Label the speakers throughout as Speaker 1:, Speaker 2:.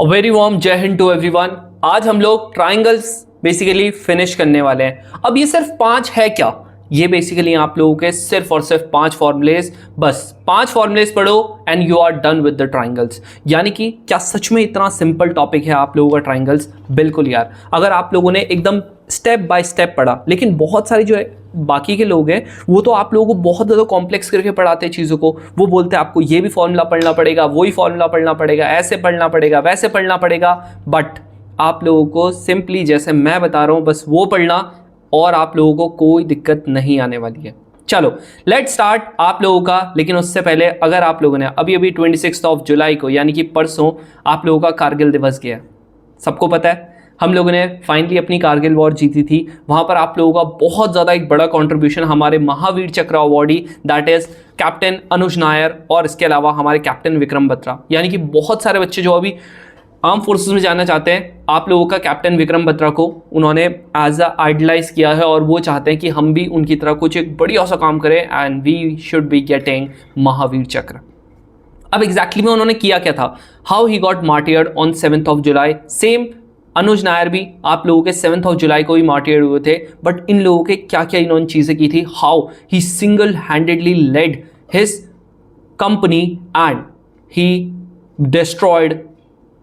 Speaker 1: Very warm जय Hind to everyone. आज हम लोग ट्राइंगल्स बेसिकली फिनिश करने वाले हैं। अब ये सिर्फ 5 है क्या? ये बेसिकली आप लोगों के सिर्फ और सिर्फ 5 फॉर्मूलेज, बस 5 फॉर्मूलेज पढ़ो and you are done with the triangles. यानी कि क्या सच में इतना सिंपल टॉपिक है आप लोगों का ट्राइंगल्स? बिल्कुल यार, अगर आप लोगों ने एकदम स्टेप बाय स्टेप पढ़ा, लेकिन बहुत सारी जो है बाकी के लोग हैं वो तो आप लोगों को बहुत ज़्यादा कॉम्प्लेक्स करके पढ़ाते हैं चीज़ों को। वो बोलते हैं आपको ये भी फॉर्मूला पढ़ना पड़ेगा, वही फॉर्मूला पढ़ना पड़ेगा, ऐसे पढ़ना पड़ेगा, वैसे पढ़ना पड़ेगा। बट आप लोगों को सिंपली जैसे मैं बता रहा हूँ बस वो पढ़ना और आप लोगों को कोई दिक्कत नहीं आने वाली है। चलो लेट स्टार्ट आप लोगों का। लेकिन उससे पहले अगर आप लोगों ने अभी अभी 26 जुलाई को यानी कि परसों आप लोगों का कारगिल दिवस गया, सबको पता है हम लोगों ने फाइनली अपनी कारगिल वॉर जीती थी। वहाँ पर आप लोगों का बहुत ज़्यादा एक बड़ा कंट्रीब्यूशन हमारे महावीर चक्र अवॉर्डी दैट इज़ कैप्टन अनुज नायर और इसके अलावा हमारे कैप्टन विक्रम बत्रा, यानी कि बहुत सारे बच्चे जो अभी आर्म फोर्सेस में जाना चाहते हैं, आप लोगों का कैप्टन विक्रम बत्रा को उन्होंने एज अ आइडलाइज किया है और वो चाहते हैं कि हम भी उनकी तरह कुछ एक बढ़िया सा काम करें and we should be getting Mahavir Chakra. अब एग्जैक्टली में उन्होंने किया क्या था, how he got martyred on 7 जुलाई। सेम अनुज नायर भी आप लोगों के 7 जुलाई को ही मार्टियर्ड हुए थे। बट इन लोगों के क्या क्या इन्होंने चीज़ें की थी, how he single handedly led his company and he destroyed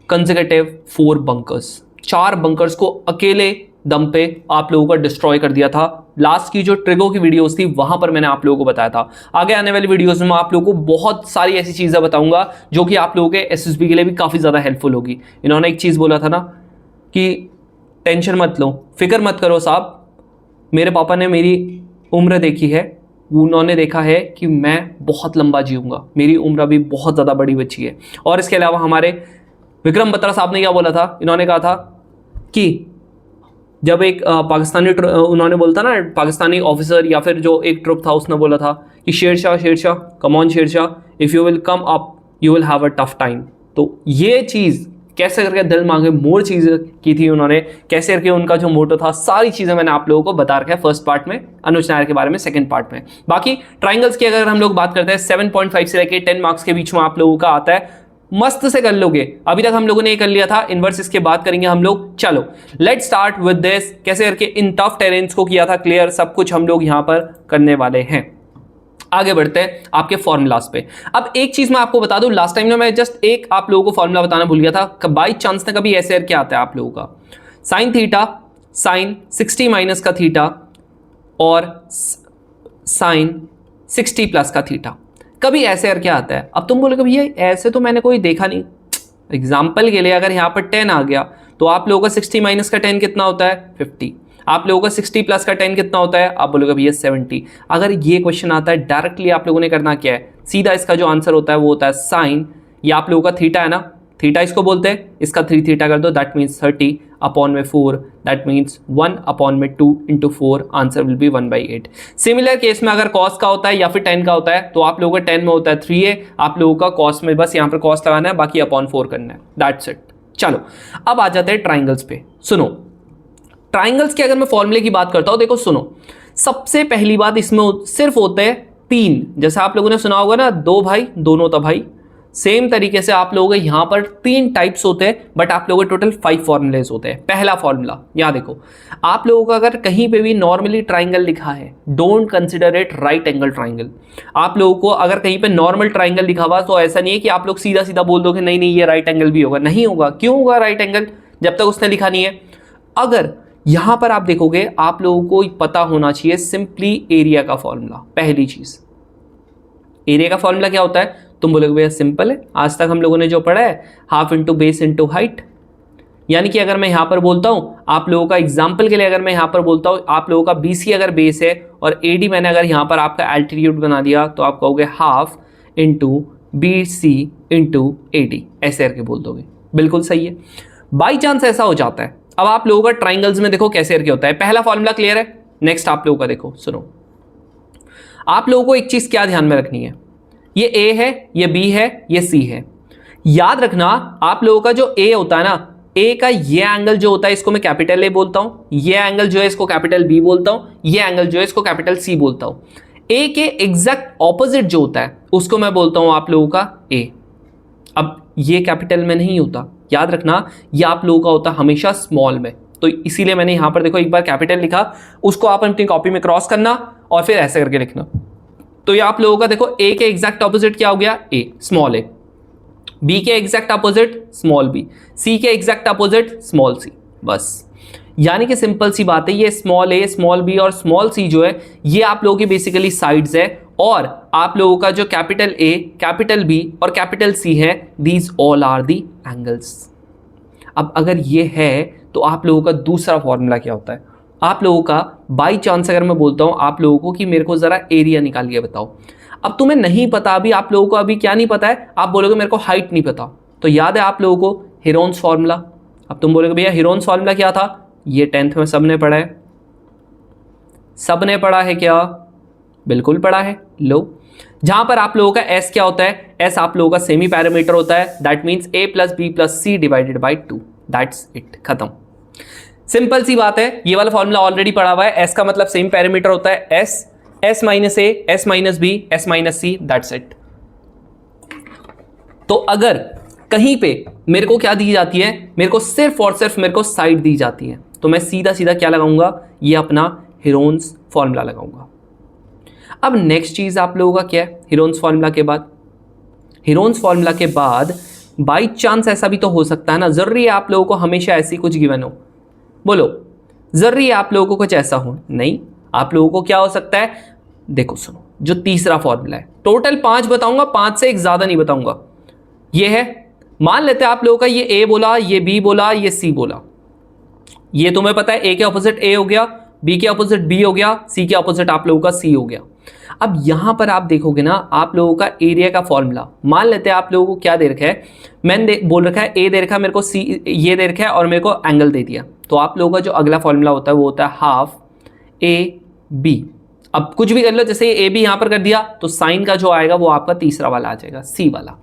Speaker 1: consecutive 4 bunkers. 4 bunkers को अकेले दम पे आप लोगों का डिस्ट्रॉय कर दिया था। लास्ट की जो ट्रिगो की वीडियोस थी वहां पर मैंने आप लोगों को बताया था। आगे आने वाली वीडियोस में मैं आप लोगों को बहुत सारी ऐसी चीज़ें बताऊंगा जो कि आप लोगों के एसएसबी के लिए भी काफ़ी ज़्यादा हेल्पफुल होगी। इन्होंने एक चीज़ बोला था ना कि टेंशन मत लो, फिक्र मत करो साहब, मेरे पापा ने मेरी उम्र देखी है, उन्होंने देखा है कि मैं बहुत लंबा जीऊँगा, मेरी उम्र अभी बहुत ज़्यादा बड़ी बची है। और इसके अलावा हमारे विक्रम बत्रा साहब ने क्या बोला था, इन्होंने कहा था कि जब एक पाकिस्तानी उन्होंने बोलता ना पाकिस्तानी ऑफिसर या फिर जो एक ट्रुप था उसने बोला था कि Shershah come on Shershah, if you will come up you will have a tough time. तो ये चीज़ कैसे करके दिल मांगे मोर चीज़ की थी उन्होंने, कैसे करके उनका जो मोटो था, सारी चीज़ें मैंने आप लोगों को बता रखा है फर्स्ट पार्ट में, अनुज नायर के बारे में सेकंड पार्ट में। बाकी ट्राइंगल्स की अगर हम लोग बात करते हैं 7.5 से लेकर 10 मार्क्स के बीच में आप लोगों का आता है, मस्त से कर लोगे। अभी तक हम लोगों ने ये कर लिया था, इनवर्स इसके बाद करेंगे हम लोग। चलो लेट्स स्टार्ट विद दिस, कैसे करके इन टफ टेरेन्स को किया था क्लियर, सब कुछ हम लोग यहाँ पर करने वाले हैं। आगे बढ़ते हैं आपके फॉर्मूलाज पे। अब एक चीज मैं आपको बता दूं, लास्ट टाइम ना मैं जस्ट एक आप लोगों को फॉर्मूला बताना भूल गया था। बाई चांस ना कभी ऐसे क्या आता है आप लोगों का, साइन थीटा साइन 60 माइनस का थीटा और साइन 60 प्लस का थीटा, कभी ऐसे क्या आता है। अब तुम बोलोगे भैया ऐसे तो मैंने कोई देखा नहीं। एग्जाम्पल के लिए अगर यहाँ पर 10 आ गया तो आप लोगों का 60 माइनस का 10 कितना होता है 50। आप लोगों का 60 प्लस का 10 कितना होता है, आप बोलोगे भैया 70। अगर ये क्वेश्चन आता है डायरेक्टली आप लोगों ने करना क्या है, सीधा इसका जो आंसर होता है वो होता है साइन, ये आप लोगों का थीटा है ना, थीटा इसको बोलते हैं, इसका 3 थीटा कर दो दैट मीन्स 30 अपॉन में 4 दैट मीन्स 1 अपॉन में 2 into 4 answer will be 1/8। Similar case में अगर कॉस का होता है या फिर 10 का होता है तो आप लोगों का 10 में होता है 3a, आप लोगों का कॉस में बस यहाँ पर कॉस लगाना है, बाकी अपॉन 4 करना है, दैट्स इट। चलो अब आ जाते हैं ट्राइंगल्स पे। सुनो ट्राइंगल्स के अगर मैं फॉर्मूले की बात करता हूं, देखो सुनो, सबसे पहली बात इसमें सिर्फ होते हैं 3। जैसे आप लोगों ने सुना होगा ना 2 भाई दोनों था भाई, सेम तरीके से आप लोगों के यहां पर 3 टाइप्स होते हैं, बट आप लोगों के टोटल 5 फॉर्मूलेज होते हैं। पहला फॉर्मूला यहां देखो, आप लोगों का अगर कहीं पे भी नॉर्मली ट्राइंगल लिखा है don't consider it right angle triangle. आप लोगों को अगर कहीं पे नॉर्मल ट्राइंगल लिखा हुआ तो ऐसा नहीं है कि आप लोग सीधा सीधा बोल दो कि नहीं नहीं ये राइट एंगल भी होगा, नहीं होगा। क्यों होगा राइट एंगल, जब तक उसने लिखा नहीं है। अगर यहां पर आप देखोगे आप लोगों को पता होना चाहिए सिंपली एरिया का फॉर्मूला। पहली चीज एरिया का फॉर्मूला क्या होता है, तुम बोलोगे भैया सिंपल है, आज तक हम लोगों ने जो पढ़ा है half into base into height. यानी कि अगर मैं यहां पर बोलता हूं आप लोगों का एग्जाम्पल के लिए, अगर मैं यहां पर बोलता हूं आप लोगों का BC अगर बेस है और AD मैंने अगर यहां पर आपका एल्टीट्यूड बना दिया तो आप कहोगे half into BC into AD, ऐसे करके बोल दोगे, बिल्कुल सही है। बाई चांस ऐसा हो जाता है। अब आप लोगों का ट्राइंगल्स में देखो कैसे करके होता है। पहला फॉर्मूला क्लियर है। नेक्स्ट आप लोगों का देखो, सुनो, आप लोगों को एक चीज क्या ध्यान में रखनी है, ये A है, ये B है, ये C है। याद रखना आप लोगों का जो A होता है ना, A का ये एंगल जो होता है इसको मैं कैपिटल A बोलता हूं, ये एंगल जो है इसको कैपिटल B बोलता हूं, ये एंगल जो है इसको कैपिटल C बोलता हूं। A के एग्जैक्ट ऑपोजिट जो होता है उसको मैं बोलता हूं आप लोगों का A। अब ये कैपिटल में नहीं होता, याद रखना ये आप लोगों का होता हमेशा स्मॉल में। तो इसीलिए मैंने यहाँ पर देखो एक बार कैपिटल लिखा, उसको आप अपनी कॉपी में क्रॉस करना और फिर ऐसे करके लिखना। तो ये आप लोगों का देखो ए के एग्जैक्ट ऑपोजिट क्या हो गया, ए स्मॉल ए, बी के एग्जैक्ट ऑपोजिट स्मॉल बी, सी के एग्जैक्ट ऑपोजिट स्मॉल सी। बस यानी कि सिंपल सी बात है, ये स्मॉल ए स्मॉल बी और स्मॉल सी जो है ये आप लोगों की बेसिकली साइड्स है, और आप लोगों का जो कैपिटल ए कैपिटल बी और कैपिटल सी है, these all are the angles. अब अगर ये है तो आप लोगों का दूसरा फॉर्मूला क्या होता है, आप लोगों का बाई चांस अगर मैं बोलता हूं आप लोगों को कि मेरे को जरा एरिया निकाल के बताओ, अब तुम्हें नहीं पता, अभी आप लोगों को अभी क्या नहीं पता है, आप बोलोगे मेरे को हाइट नहीं पता, तो याद है आप लोगों को हेरोन्स फॉर्मूला। अब तुम बोलोगे भैया हेरोन्स फॉर्मूला क्या था, ये 10th में सबने पढ़ा है, सबने पढ़ा है क्या, बिल्कुल पढ़ा है। लो जहां पर आप लोगों का एस क्या होता है, एस आप लोगों का सेमी पैरामीटर होता है, that means A plus B plus C divided by 2, that's it, खत्म। सिंपल सी बात है, ये वाला फॉर्मूला ऑलरेडी पढ़ा हुआ है, एस का मतलब सेमी पैरामीटर होता है S, S minus A, S minus B, S minus C, that's it. तो अगर कहीं पे मेरे को क्या दी जाती है, मेरे को सिर्फ और सिर्फ मेरे को साइड दी जाती है, तो मैं सीधा सीधा क्या लगाऊंगा, ये अपना हेरोन्स फॉर्मूला लगाऊंगा। अब नेक्स्ट चीज आप लोगों का क्या है, हेरोन्स फॉर्मूला के बाद, हेरोन्स फॉर्मूला के बाद बाई चांस ऐसा भी तो हो सकता है ना, जरूरी है आप लोगों को हमेशा ऐसी कुछ गिवन हो, बोलो जरूरी है आप लोगों को कुछ ऐसा हो, नहीं, आप लोगों को क्या हो सकता है, देखो सुनो, जो तीसरा फॉर्मूला है, टोटल 5 बताऊंगा, 5 से एक ज्यादा नहीं बताऊंगा। ये है, मान लेते हैं आप लोगों का ये ए बोला, ये बी बोला, ये सी बोला, ये तुम्हें पता है ए के ऑपोजिट ए हो गया, बी के ऑपोजिट बी हो गया, सी के ऑपोजिट आप लोगों का सी हो गया। अब यहां पर आप देखोगे ना, आप लोगों का एरिया का फॉर्मूला, मान लेते हैं आप लोगों को क्या दे रखा है, मैंने बोल रखा है ए दे रखा है मेरे को, सी ये दे रखा है और मेरे को एंगल दे दिया, तो आप लोगों का जो अगला फॉर्मूला होता है वो होता है हाफ ए बी। अब कुछ भी कर लो, जैसे ए बी यहां पर कर दिया तो साइन का जो आएगा वो आपका तीसरा वाला आ जाएगा, सी वाला।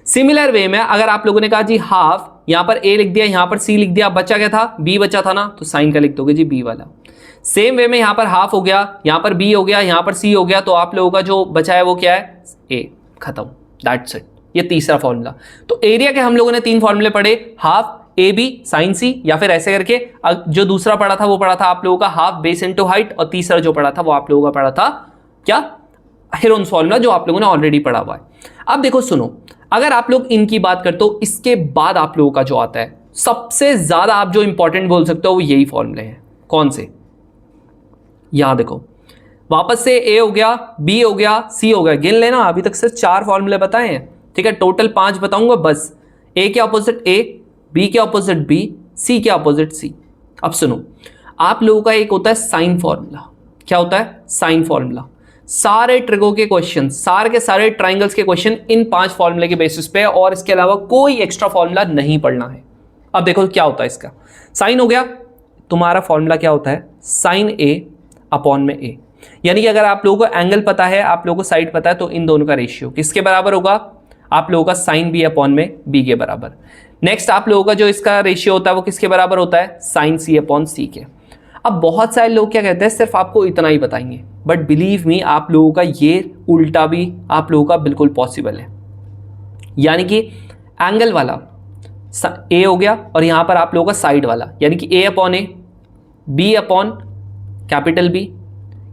Speaker 1: सिमिलर वे में अगर आप लोगों ने कहा जी हाफ, यहां पर ए लिख दिया, यहां पर सी लिख दिया, बचा क्या था, बी बचा था ना, तो साइन का लिख दोगे जी बी वाला। सेम वे में यहां पर हाफ हो गया, यहां पर बी हो गया, यहां पर सी हो गया, तो आप लोगों का जो बचा है वो क्या है, ए, खत्म, दैट्स इट। ये तीसरा फॉर्मूला। तो एरिया के हम लोगों ने 3 फॉर्मूले पढ़े, हाफ ए बी साइन सी, या फिर ऐसे करके जो दूसरा पढ़ा था वो पढ़ा था आप लोगों का हाफ बेस इनटू हाइट, और तीसरा जो पढ़ा था वो आप लोगों का पढ़ा था क्या, हेरोन्स फॉर्मूला, जो आप लोगों ने ऑलरेडी पढ़ा हुआ है। अब देखो सुनो, अगर आप लोग इनकी बात करते हो, इसके बाद आप लोगों का जो आता है सबसे ज्यादा आप जो इंपॉर्टेंट बोल सकते हो वो यही फॉर्मूले हैं। कौन से, यहां देखो, वापस से ए हो गया, बी हो गया, सी हो गया, गिन लेना, अभी तक सिर्फ 4 फॉर्मूले बताए हैं, ठीक है, टोटल 5 बताऊंगा बस। ए के ऑपोजिट ए, बी के ऑपोजिट बी, सी के ऑपोजिट सी। अब सुनो, आप लोगों का एक होता है साइन फॉर्मूला, क्या होता है, साइन फॉर्मूला। सारे ट्रिगो के क्वेश्चन, सारे के सारे ट्राइंगल्स के क्वेश्चन इन 5 फॉर्मूले के बेसिस पे, और इसके अलावा कोई एक्स्ट्रा फॉर्मूला नहीं पढ़ना है। अब देखो क्या होता है इसका, साइन हो गया, तुम्हारा फॉर्मूला क्या होता है, साइन ए अपॉन में ए, यानी कि अगर आप लोगों को एंगल पता है, आप लोगों को साइड पता है, तो इन दोनों का रेशियो किसके बराबर होगा, आप लोगों का साइन बी अपॉन में बी के बराबर। नेक्स्ट आप लोगों का जो इसका रेशियो होता है वो किसके बराबर होता है, साइन सी अपॉन सी के। अब बहुत सारे लोग क्या कहते हैं, सिर्फ आपको इतना ही बताएंगे, बट बिलीव मी आप लोगों का ये उल्टा भी आप लोगों का बिल्कुल पॉसिबल है। यानी कि एंगल वाला ए हो गया, और यहां पर आप लोगों का साइड वाला, यानी कि ए अपॉन ए, बी अपॉन कैपिटल बी,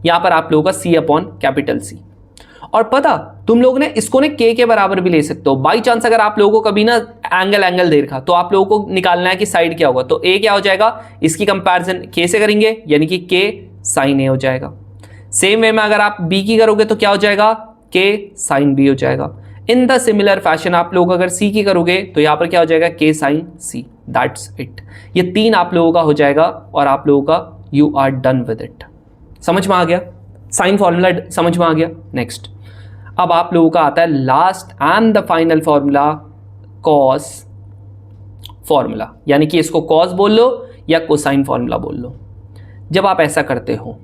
Speaker 1: यहां पर आप लोगों का सी अपॉन कैपिटल सी। और पता तुम लोग ने इसको ने के बराबर भी ले सकते हो। बाई चांस अगर आप लोगों को कभी ना एंगल दे रखा, तो आप लोगों को निकालना है कि साइड क्या होगा, तो ए क्या हो जाएगा, इसकी कंपैरिजन के से करेंगे, यानी कि के साइन ए हो जाएगा। सेम वे में अगर आप बी की करोगे तो क्या हो जाएगा, के साइन बी हो जाएगा। इन द सिमिलर फैशन आप लोग अगर सी की करोगे तो यहां पर क्या हो जाएगा, के साइन सी, दैट्स इट। ये 3 आप लोगों का हो जाएगा, और आप लोगों का you are done with it. समझ में आ गया, साइन फॉर्मूला समझ में आ गया। नेक्स्ट अब आप लोगों का आता है last and the final formula, cos formula, यानी कि इसको कॉस बोल लो या कोसाइन फॉर्मूला बोल लो। जब आप ऐसा करते हो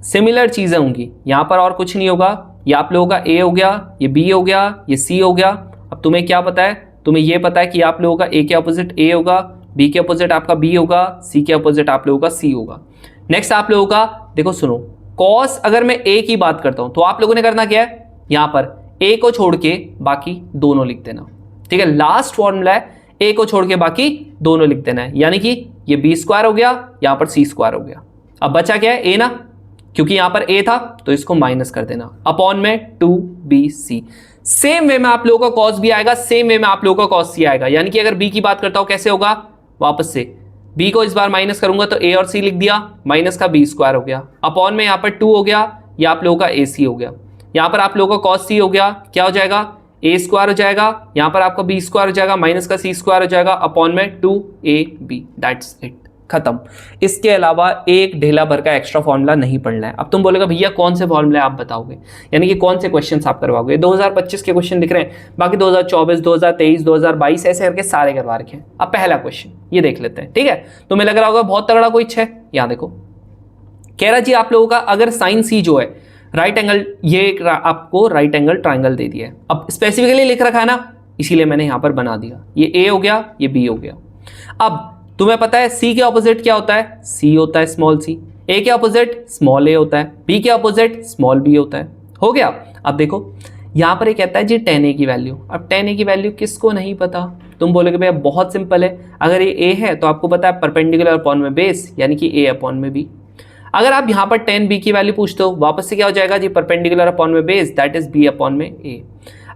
Speaker 1: सिमिलर चीजें होंगी यहां पर, और कुछ नहीं होगा। ये आप लोगों का ए हो गया, ये बी हो गया, ये सी हो गया। अब तुम्हें क्या पता है, तुम्हें ये पता है कि आप लोगों का ए के अपोजिट ए होगा, बी के अपोजिट आपका बी होगा, सी के अपोजिट आप लोगों का सी होगा। नेक्स्ट आप लोगों का देखो सुनो, कॉस अगर मैं ए की बात करता हूं तो आप लोगों ने करना क्या है, यहां पर ए को छोड़ के बाकी दोनों लिख देना, ठीक है। लास्ट फॉर्मूला है, ए को छोड़ के बाकी दोनों लिख देना है, यानी कि ये बी स्क्वायर हो गया, यहां पर सी स्क्वायर हो गया। अब बचा क्या है, ए ना, क्योंकि यहां पर ए था तो इसको माइनस कर देना, अपॉन में 2bc। सेम वे में आप लोगों का कॉस भी आएगा, सेम वे में आप लोगों का कॉस सी आएगा, यानी कि अगर बी की बात करता हूं कैसे होगा, वापस से बी को इस बार माइनस करूंगा तो ए और सी लिख दिया, माइनस का बी स्क्वायर हो गया, अपॉन में यहां पर 2 हो गया, यह आप लोगों का ए सी हो गया, यहां पर आप लोगों का कॉस सी हो गया, क्या हो जाएगा, ए स्क्वायर हो जाएगा, यहां पर आपका बी स्क्वायर हो जाएगा, माइनस का सी स्क्वायर हो जाएगा, अपॉन में 2ab, दैट्स इट, खत्म। इसके अलावा एक ढेला भर का एक्स्ट्रा फॉर्मूला नहीं पढ़ना है। अब तुम बोलेगा भैया कौन से फॉर्मूले आप बताओगे, यानी कि कौन से क्वेश्चंस आप करवाओगे। 2025 के क्वेश्चन दिख रहे हैं, बाकी 2024, 2023, 2022 ऐसे करके सारे करवा रखे हैं। अब पहला क्वेश्चन ये देख लेते हैं, ठीक है। तुम्हें लग रहा होगा बहुत तगड़ा कोई है, यहां देखो, कह रहा जी आप लोगों का अगर साइन सी जो है राइट एंगल, ये आपको राइट एंगल ट्राइंगल दे दिया है। अब स्पेसिफिकली लिख रखा है ना, इसीलिए मैंने यहां पर बना दिया, ये ए हो गया, ये बी हो गया। अब तुम्हें पता है सी के ऑपोजिट क्या होता है, सी होता है स्मॉल सी, ए के ऑपोजिट स्मॉल ए होता है, बी के ऑपोजिट स्मॉल बी होता है, हो गया। अब देखो यहां पर ये कहता है जी tan a की वैल्यू। अब tan a की वैल्यू किसको नहीं पता, तुम बोलोगे भैया बहुत सिंपल है, अगर ये a है तो आपको पता है परपेंडिकुलर अपॉन में बेस, यानी कि a अपॉन में b। अगर आप यहां पर tan b की वैल्यू पूछते हो, वापस से क्या हो जाएगा जी, परपेंडिकुलर अपॉन में base, that is b upon में a।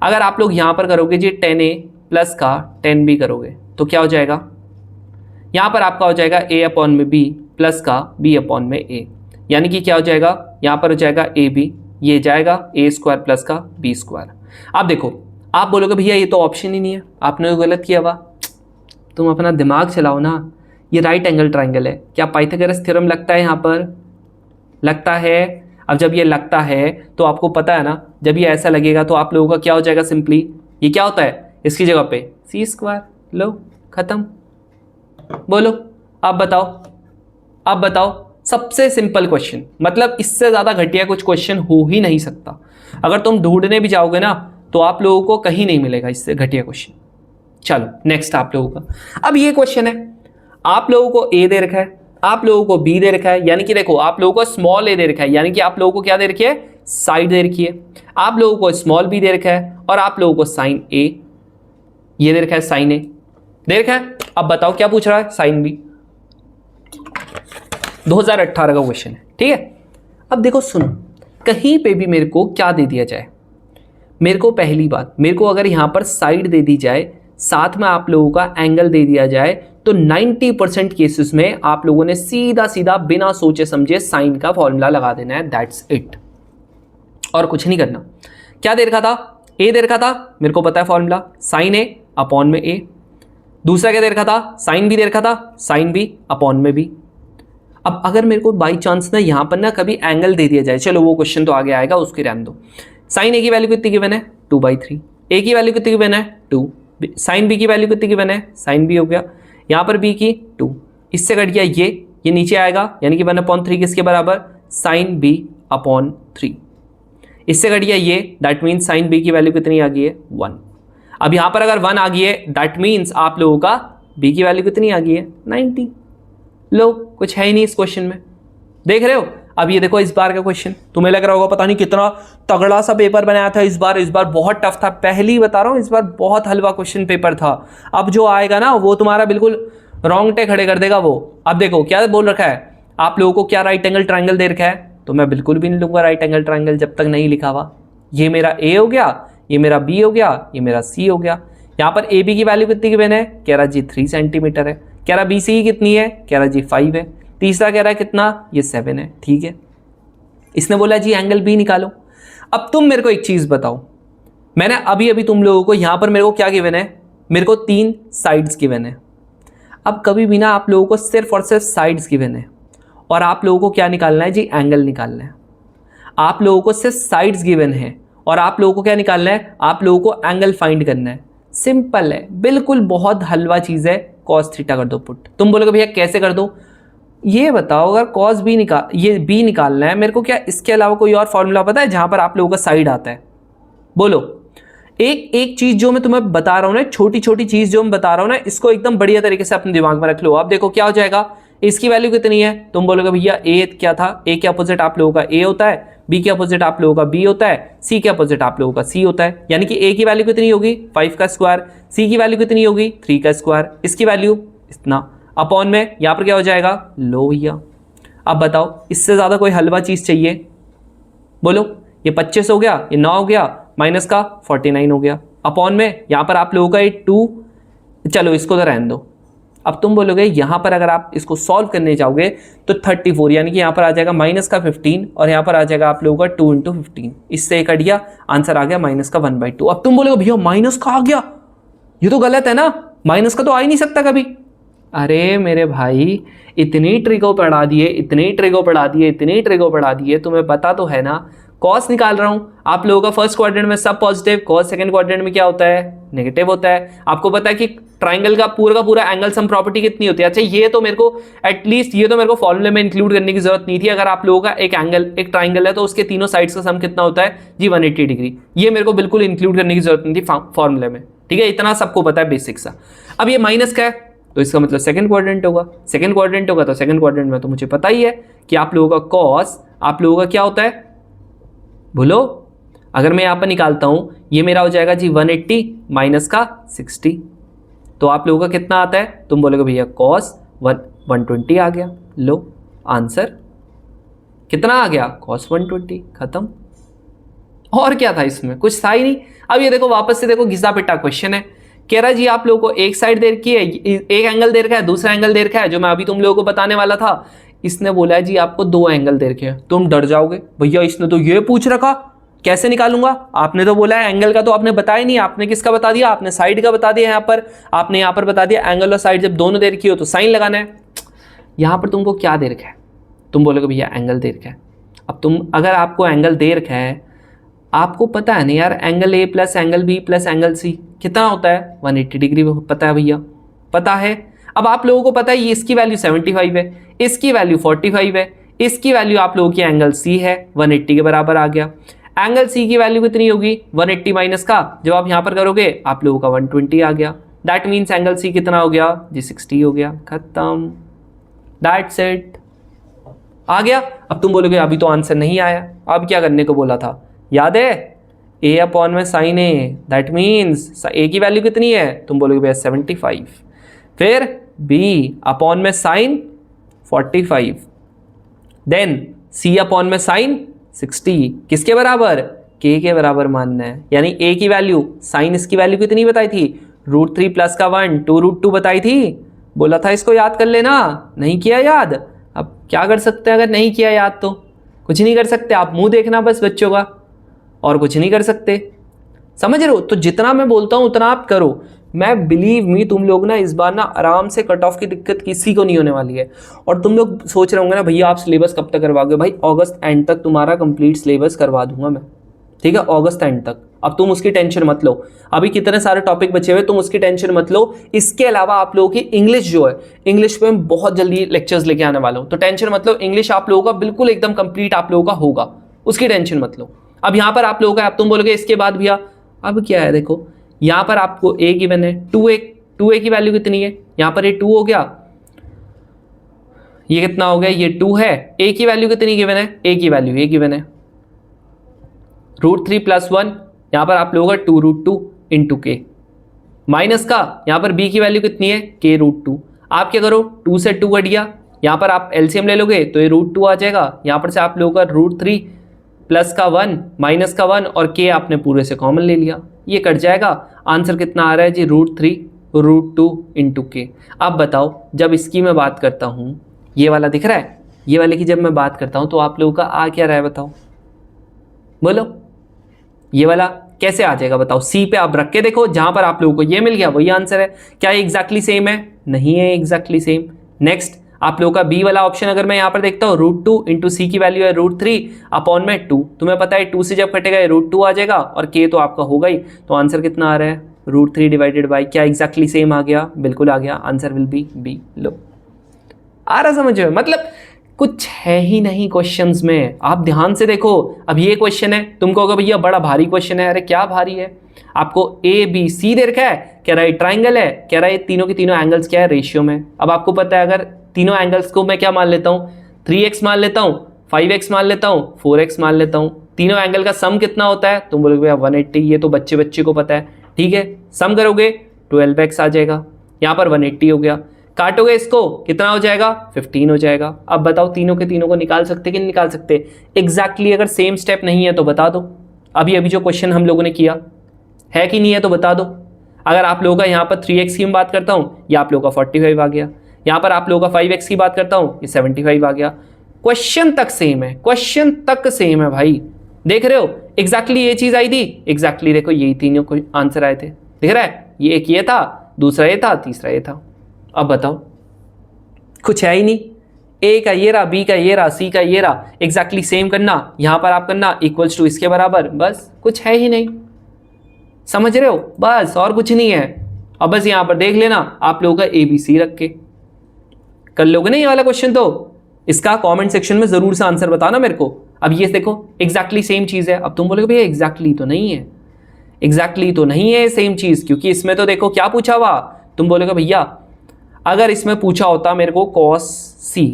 Speaker 1: अगर आप लोग यहां पर करोगे जी tan a प्लस का tan b करोगे तो क्या हो जाएगा, यहां पर आपका हो जाएगा a अपॉन में b प्लस का b अपॉन में a, यानी कि क्या हो जाएगा, यहां पर हो जाएगा ए बी, ये जाएगा ए स्क्वायर प्लस का बी स्क्वायर। अब देखो आप बोलोगे भैया ये तो ऑप्शन ही नहीं है, आपने गलत किया हुआ, तुम अपना दिमाग चलाओ ना, ये राइट एंगल ट्राइंगल है, क्या पाइथागोरस थ्योरम लगता है, यहां पर लगता है। अब जब ये लगता है तो आपको पता है ना, जब ये ऐसा लगेगा तो आप लोगों का क्या हो जाएगा, सिंपली ये क्या होता है, इसकी जगह पे सी स्क्वायर, लो खत्म। बोलो आप बताओ, आप बताओ, सबसे सिंपल क्वेश्चन, मतलब इससे ज्यादा घटिया कुछ क्वेश्चन हो ही नहीं सकता। अगर तुम ढूंढने भी जाओगे ना तो आप लोगों को कहीं नहीं मिलेगा इससे घटिया क्वेश्चन। चलो नेक्स्ट आप लोगों का, अब ये क्वेश्चन है, आप लोगों को ए दे रखा है, आप लोगों को बी दे रखा है, यानी कि देखो आप लोगों को स्मॉल ए दे रखा है, यानी कि आप लोगों को क्या दे रखी है, साइड दे रखी है, आप लोगों को स्मॉल बी दे रखा है, और आप लोगों को साइन ए ये दे रखा है, साइन ए दे रखा है। अब बताओ क्या पूछ रहा है, साइन बी, 2018 का क्वेश्चन है, ठीक है। अब देखो सुनो, कहीं पे भी मेरे को क्या दे दिया जाए, मेरे को पहली बात, मेरे को अगर यहां पर साइड दे दी जाए, साथ में आप लोगों का एंगल दे दिया जाए, तो 90% केसेस में आप लोगों ने सीधा सीधा बिना सोचे समझे साइन का फॉर्मूला लगा देना है, दैट्स इट, और कुछ नहीं करना। क्या दे रखा था, ए दे रखा था, मेरे को पता है फॉर्मूला, साइन ए अपॉन में ए। दूसरा क्या दे रखा था, साइन बी दे रखा था, साइन बी अपॉन में बी। अब अगर मेरे को बाई चांस ना यहाँ पर ना कभी एंगल दे दिया जाए, चलो वो क्वेश्चन तो आगे आएगा, उसकी रहने दो। साइन ए की वैल्यू कितनी गिवन है, 2/3, ए की वैल्यू कितनी गिवन है 2, साइन बी की वैल्यू कितनी गिवन है, साइन बी हो गया, यहाँ पर बी की 2, इससे कट गया ये नीचे आएगा, यानी कि 1/3 किसके बराबर, साइन बी अपॉन 3, इससे कट गया ये, दैट मीन्स साइन बी की वैल्यू कितनी आ गई है 1। अब यहां पर अगर 1 आ गई है, दैट मीन्स आप लोगों का बी की वैल्यू कितनी आ गई है 90। लो कुछ है ही नहीं इस क्वेश्चन में, देख रहे हो। अब ये देखो इस बार का क्वेश्चन, तुम्हें लग रहा होगा पता नहीं कितना तगड़ा सा पेपर बनाया था इस बार बहुत टफ था, पहले ही बता रहा हूं, इस बार बहुत हलवा क्वेश्चन पेपर था। अब जो आएगा ना वो तुम्हारा बिल्कुल रोंगटे खड़े कर देगा वो। अब देखो क्या बोल रखा है, आप लोगों को क्या राइट एंगल ट्राइंगल दे रखा है, तो मैं बिल्कुल भी नहीं लूंगा राइट एंगल ट्राइंगल जब तक नहीं लिखा हुआ। ये मेरा ए हो गया, ये मेरा बी हो गया, ये मेरा सी हो गया। यहाँ पर ए बी की वैल्यू कितनी गिवन है, कह रहा जी 3 सेंटीमीटर है, कह रहा बी सी कितनी है, कह रहा जी 5 है, तीसरा कह रहा है कितना, ये 7 है, ठीक है। इसने बोला जी एंगल बी निकालो। अब तुम मेरे को एक चीज बताओ, मैंने अभी तुम लोगों को यहाँ पर मेरे को क्या गिवन है, मेरे को 3 साइड्स गिवन है। अब कभी भी ना आप लोगों को सिर्फ और सिर्फ साइड्स गिवन है, और आप लोगों को क्या निकालना है जी, एंगल निकालना है। आप लोगों को सिर्फ साइड्स गिवन है और आप लोगों को क्या निकालना है, आप लोगों को एंगल फाइंड करना है। सिंपल है बिल्कुल, बहुत हलवा चीज है, कॉस थीटा कर दो पुट। तुम बोलोगे भैया कैसे कर दो, ये बताओ, अगर कॉस बी ये बी निकालना है मेरे को, क्या इसके अलावा कोई और फॉर्मूला पता है जहां पर आप लोगों का साइड आता है, बोलो। एक चीज जो मैं तुम्हें बता रहा हूं ना, छोटी छोटी चीज जो मैं बता रहा हूं ना, इसको एकदम बढ़िया तरीके से अपने दिमाग में रख लो। अब देखो क्या हो जाएगा, इसकी वैल्यू कितनी है, तुम बोलोगे भैया ए क्या था, ए के अपोजिट आप लोगों का ए होता है, बी के अपोजिट आप लोगों का बी होता है, सी के अपोजिट आप लोगों का सी होता है। यानी कि ए की वैल्यू कितनी होगी 5 का स्क्वायर, सी की वैल्यू कितनी होगी 3 का स्क्वायर, इसकी वैल्यू इतना अपॉन में यहाँ पर क्या हो जाएगा लो भैया। अब बताओ इससे ज़्यादा कोई हलवा चीज़ चाहिए? बोलो, ये 25 हो गया, ये 9 हो गया, माइनस का 49 हो गया, अपॉन में यहाँ पर आप लोगों का ये 2, चलो इसको तो रहने दो। अब तुम बोलोगे यहाँ पर अगर आप इसको सॉल्व करने जाओगे तो 34, यानी कि यहाँ पर आ जाएगा माइनस का 15 और यहाँ पर आ जाएगा आप लोगों का 2 × 15, इससे एक कट गया, आंसर आ गया माइनस का 1/2। अब तुम बोलोगे भैया माइनस का आ गया, ये तो गलत है ना, माइनस का तो आ ही नहीं सकता कभी। अरे मेरे भाई इतनी ट्रिको पढ़ा दिए, इतनी ट्रिको पढ़ा दिए, इतनी ट्रिको पढ़ा दिए, तुम्हें पता तो है ना कॉस निकाल रहा हूं। आप लोगों का फर्स्ट क्वाड्रेंट में सब पॉजिटिव, कॉस सेकंड क्वाड्रेंट में क्या होता है नेगेटिव होता है। आपको पता है कि ट्राइंगल का पूरा एंगल सम प्रॉपर्टी कितनी होती है। अच्छा ये तो मेरे को एटलीस्ट ये तो मेरे को फॉर्मूले में इंक्लूड करने की जरूरत नहीं थी। अगर आप लोगों का एक ट्राइंगल है तो उसके तीनों साइड्स का सम कितना होता है जी 180 डिग्री। ये मेरे को बिल्कुल इंक्लूड करने की जरूरत नहीं थी फॉर्मूले में, ठीक है, इतना सबको पता है बेसिक सा। अब ये माइनस का है तो इसका मतलब सेकंड क्वाड्रेंट होगा, सेकंड क्वाड्रेंट होगा तो सेकंड क्वाड्रेंट में तो मुझे पता ही है कि आप लोगों का कॉस आप लोगों का क्या होता है, बोलो। अगर मैं यहाँ पर निकालता हूँ ये मेरा हो जाएगा जी 180 माइनस का 60, तो आप लोगों का कितना आता है, तुम बोलोगे भैया कॉस 120 आ गया। लो आंसर कितना आ गया कॉस 120, खत्म। और क्या था इसमें, कुछ था ही नहीं। अब ये देखो वापस से देखो घिसा पिटा क्वेश्चन है, कह रहा है जी आप लोगों को एक साइड दे रखी है, एक एंगल दे रखा है, दूसरा एंगल दे रखा है, जो मैं अभी तुम लोगों को बताने वाला था। इसने बोला है जी आपको 2 एंगल दे रखे हैं। तुम डर जाओगे भैया इसने तो ये पूछ रखा, कैसे निकालूंगा। आपने तो बोला है एंगल का, तो आपने बताया नहीं, आपने किसका बता दिया, आपने साइड का बता दिया। यहाँ पर आपने यहाँ पर बता दिया एंगल और साइड जब दोनों दे रखी हो तो साइन लगाना है। यहाँ पर तुमको क्या दे रखा है, तुम बोलोगे भैया एंगल दे रखा है। अब तुम अगर आपको एंगल दे रखा है, आपको पता है ना यार angle A plus angle B plus angle C कितना होता है 180 डिग्री, पता है भैया, पता है। अब आप लोगों को पता है ये इसकी वैल्यू 75 है, इसकी वैल्यू 45 है, इसकी वैल्यू आप लोगों की एंगल सी है 180 के बराबर आ गया। एंगल सी की वैल्यू कितनी होगी 180 माइनस का, जब आप यहाँ पर करोगे आप लोगों का 120 आ गया। दैट मीन्स एंगल सी कितना हो गया जी 60 हो गया, खत्म, दैट्स इट, आ गया। अब तुम बोलोगे अभी तो आंसर नहीं आया, अब क्या करने को बोला था, याद है a अपॉन में sine A, that means a की वैल्यू कितनी है, तुम बोलोगे भैया 75, फिर b अपॉन में साइन 45, देन c अपॉन में साइन 60, किसके बराबर k के बराबर मानना है। यानी a की वैल्यू साइन इसकी वैल्यू कितनी बताई थी √3 प्लस का 1 2√2 बताई थी, बोला था इसको याद कर लेना, नहीं किया याद। अब क्या कर सकते हैं, अगर नहीं किया याद तो कुछ नहीं कर सकते, आप मुंह देखना बस बच्चों का, और कुछ नहीं कर सकते, समझ रहे हो। तो जितना मैं बोलता हूं उतना आप करो। मैं बिलीव मी तुम लोग ना इस बार ना आराम से कट ऑफ की दिक्कत किसी को नहीं होने वाली है। और तुम लोग सोच रहे होंगे ना भैया आप सिलेबस कब तक करवाओगे, भाई अगस्त एंड तक तुम्हारा कंप्लीट सिलेबस करवा दूंगा मैं, ठीक है, अगस्त एंड तक। अब तुम उसकी टेंशन मत लो, अभी कितने सारे टॉपिक बचे हुए, तुम उसकी टेंशन मत लो। इसके अलावा आप लोगों की इंग्लिश जो है, इंग्लिश पे मैं बहुत जल्दी लेक्चर्स लेके आने वाला हूँ, तो टेंशन मत लो, इंग्लिश आप लोगों का बिल्कुल एकदम कंप्लीट आप लोगों का होगा, उसकी टेंशन मत लो। अब यहाँ पर आप लोगों का, अब तुम बोलोगे इसके बाद भैया अब क्या है, देखो यहाँ पर आपको a गिवन है, 2a की वैल्यू कितनी है, यहाँ पर ये 2 हो गया, ये कितना हो गया, ये 2 है, a की वैल्यू कितनी गिवन है, a की वैल्यू ये गिवन है √3 प्लस 1, यहाँ पर आप लोगों का 2√2 इंटू के, माइनस का यहाँ पर b की वैल्यू कितनी है k√2। आप क्या करो 2 से 2 कट गया, यहाँ पर आप एलसीएम ले लोगे तो ये √2 आ जाएगा, यहाँ पर से आप लोगों का √3 प्लस का 1 माइनस का 1 और k आपने पूरे से कॉमन ले लिया, ये कट जाएगा। आंसर कितना आ रहा है जी √3 √2 इंटू के। अब बताओ जब इसकी मैं बात करता हूँ, ये वाला दिख रहा है, ये वाले की जब मैं बात करता हूँ तो आप लोगों का आ क्या रहा है बताओ, बोलो ये वाला कैसे आ जाएगा बताओ। सी पे आप रख के देखो, जहां पर आप लोगों को ये मिल गया वही आंसर है। क्या एग्जैक्टली सेम है, नहीं है एग्जैक्टली सेम। नेक्स्ट आप लोगों का बी वाला ऑप्शन अगर मैं यहाँ पर देखता हूँ √2 इंटू सी की वैल्यू है √3 अपॉन में 2, तुम्हें पता है 2 से जब कटेगा ये √2 आ जाएगा और के तो आपका होगा ही, तो आंसर कितना आ रहा है √3 डिवाइडेड बाई, क्या एग्जैक्टली सेम आ गया, बिल्कुल आ गया, आंसर विल बी बी। लो आ रहा समझ में, मतलब कुछ है ही नहीं क्वेश्चंस में, आप ध्यान से देखो। अब ये क्वेश्चन है, तुमको कहोगे भैया बड़ा भारी क्वेश्चन है, अरे क्या भारी है, आपको ए बी सी दे रखा है, कह रहा है ट्राइंगल है, कह रहा है तीनों के तीनों एंगल्स क्या है रेशियो में। अब आपको पता है अगर तीनों एंगल्स को मैं क्या मान लेता हूँ 3x मान लेता हूँ, 5x मान लेता हूँ, 4x मान लेता हूँ। तीनों एंगल का सम कितना होता है? तुम बोलोगे भैया 180, ये तो बच्चे बच्चे को पता है। ठीक है, सम करोगे 12x आ जाएगा, यहाँ पर 180 हो गया। काटोगे इसको, कितना हो जाएगा? 15 हो जाएगा। अब बताओ तीनों के तीनों को निकाल सकते कि नहीं निकाल सकते? एग्जैक्टली अगर सेम स्टेप नहीं है तो बता दो। अभी अभी जो क्वेश्चन हम लोगों ने किया है कि नहीं है तो बता दो। अगर आप लोगों का यहाँ पर 3x की मैं बात करता हूँ, ये आप लोगों का 45 आ गया। यहाँ पर आप लोगों का 5x की बात करता हूँ, ये 75 आ गया। क्वेश्चन तक सेम है, क्वेश्चन तक सेम है भाई। देख रहे हो एग्जैक्टली ये चीज आई थी, एग्जैक्टली देखो यही तीनों को आंसर आए थे। दिख रहा है, ये एक ये था, दूसरा ये था, तीसरा ये था। अब बताओ, कुछ है ही नहीं। ए का ये रहा, बी का ये रहा, सी का ये रहा, एग्जैक्टली सेम करना, यहां पर आप करना इक्वल्स टू इसके बराबर, बस कुछ है ही नहीं। समझ रहे हो? बस और कुछ नहीं है। अब बस यहां पर देख लेना, आप लोगों का ABC रख के कर लोगे ना ये वाला क्वेश्चन। तो इसका कमेंट सेक्शन में जरूर से आंसर बताना मेरे को। अब ये देखो एग्जैक्टली सेम चीज है। अब तुम बोलोगे भैया एग्जैक्टली तो नहीं है, एग्जैक्टली तो नहीं है सेम चीज, क्योंकि इसमें तो देखो क्या पूछा हुआ। तुम बोलोगे भैया अगर इसमें पूछा होता मेरे को cos C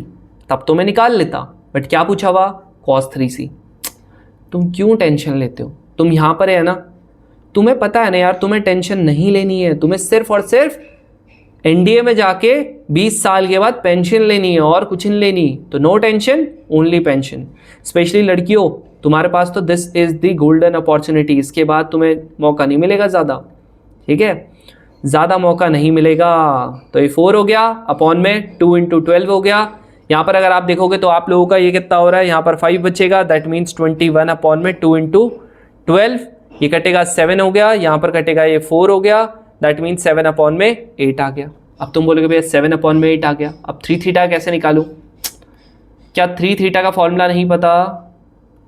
Speaker 1: तब तो मैं निकाल लेता, बट क्या पूछा हुआ? cos 3C। तुम क्यों टेंशन लेते हो? तुम यहां पर है ना, तुम्हें पता है ना यार, तुम्हें टेंशन नहीं लेनी है। तुम्हें सिर्फ और सिर्फ NDA में जाके 20 साल के बाद पेंशन लेनी है और कुछ नहीं लेनी। तो no tension, only pension. Specially लड़कियों, तुम्हारे पास तो this is the golden opportunity. इसके बाद तुम्हें मौका नहीं मिलेगा ज़्यादा, ठीक है? ज़्यादा मौका नहीं मिलेगा। तो ये 4 हो गया, अपॉन में 2 × 12 हो गया। यहाँ पर अगर आप देखोगे तो आप लोगों का ये कितना हो रहा है, यहाँ पर 5 बचेगा, दैट मीन्स 21 अपॉन में 2 × 12। ये कटेगा 7 हो गया, यहाँ पर कटेगा ये 4 हो गया, दैट मीन्स 7 अपॉन में 8 आ गया। अब तुम बोलोगे भैया 7 अपॉन में 8 आ गया, अब 3 थीटा कैसे निकालूं? क्या 3 थीटा का फॉर्मूला नहीं पता?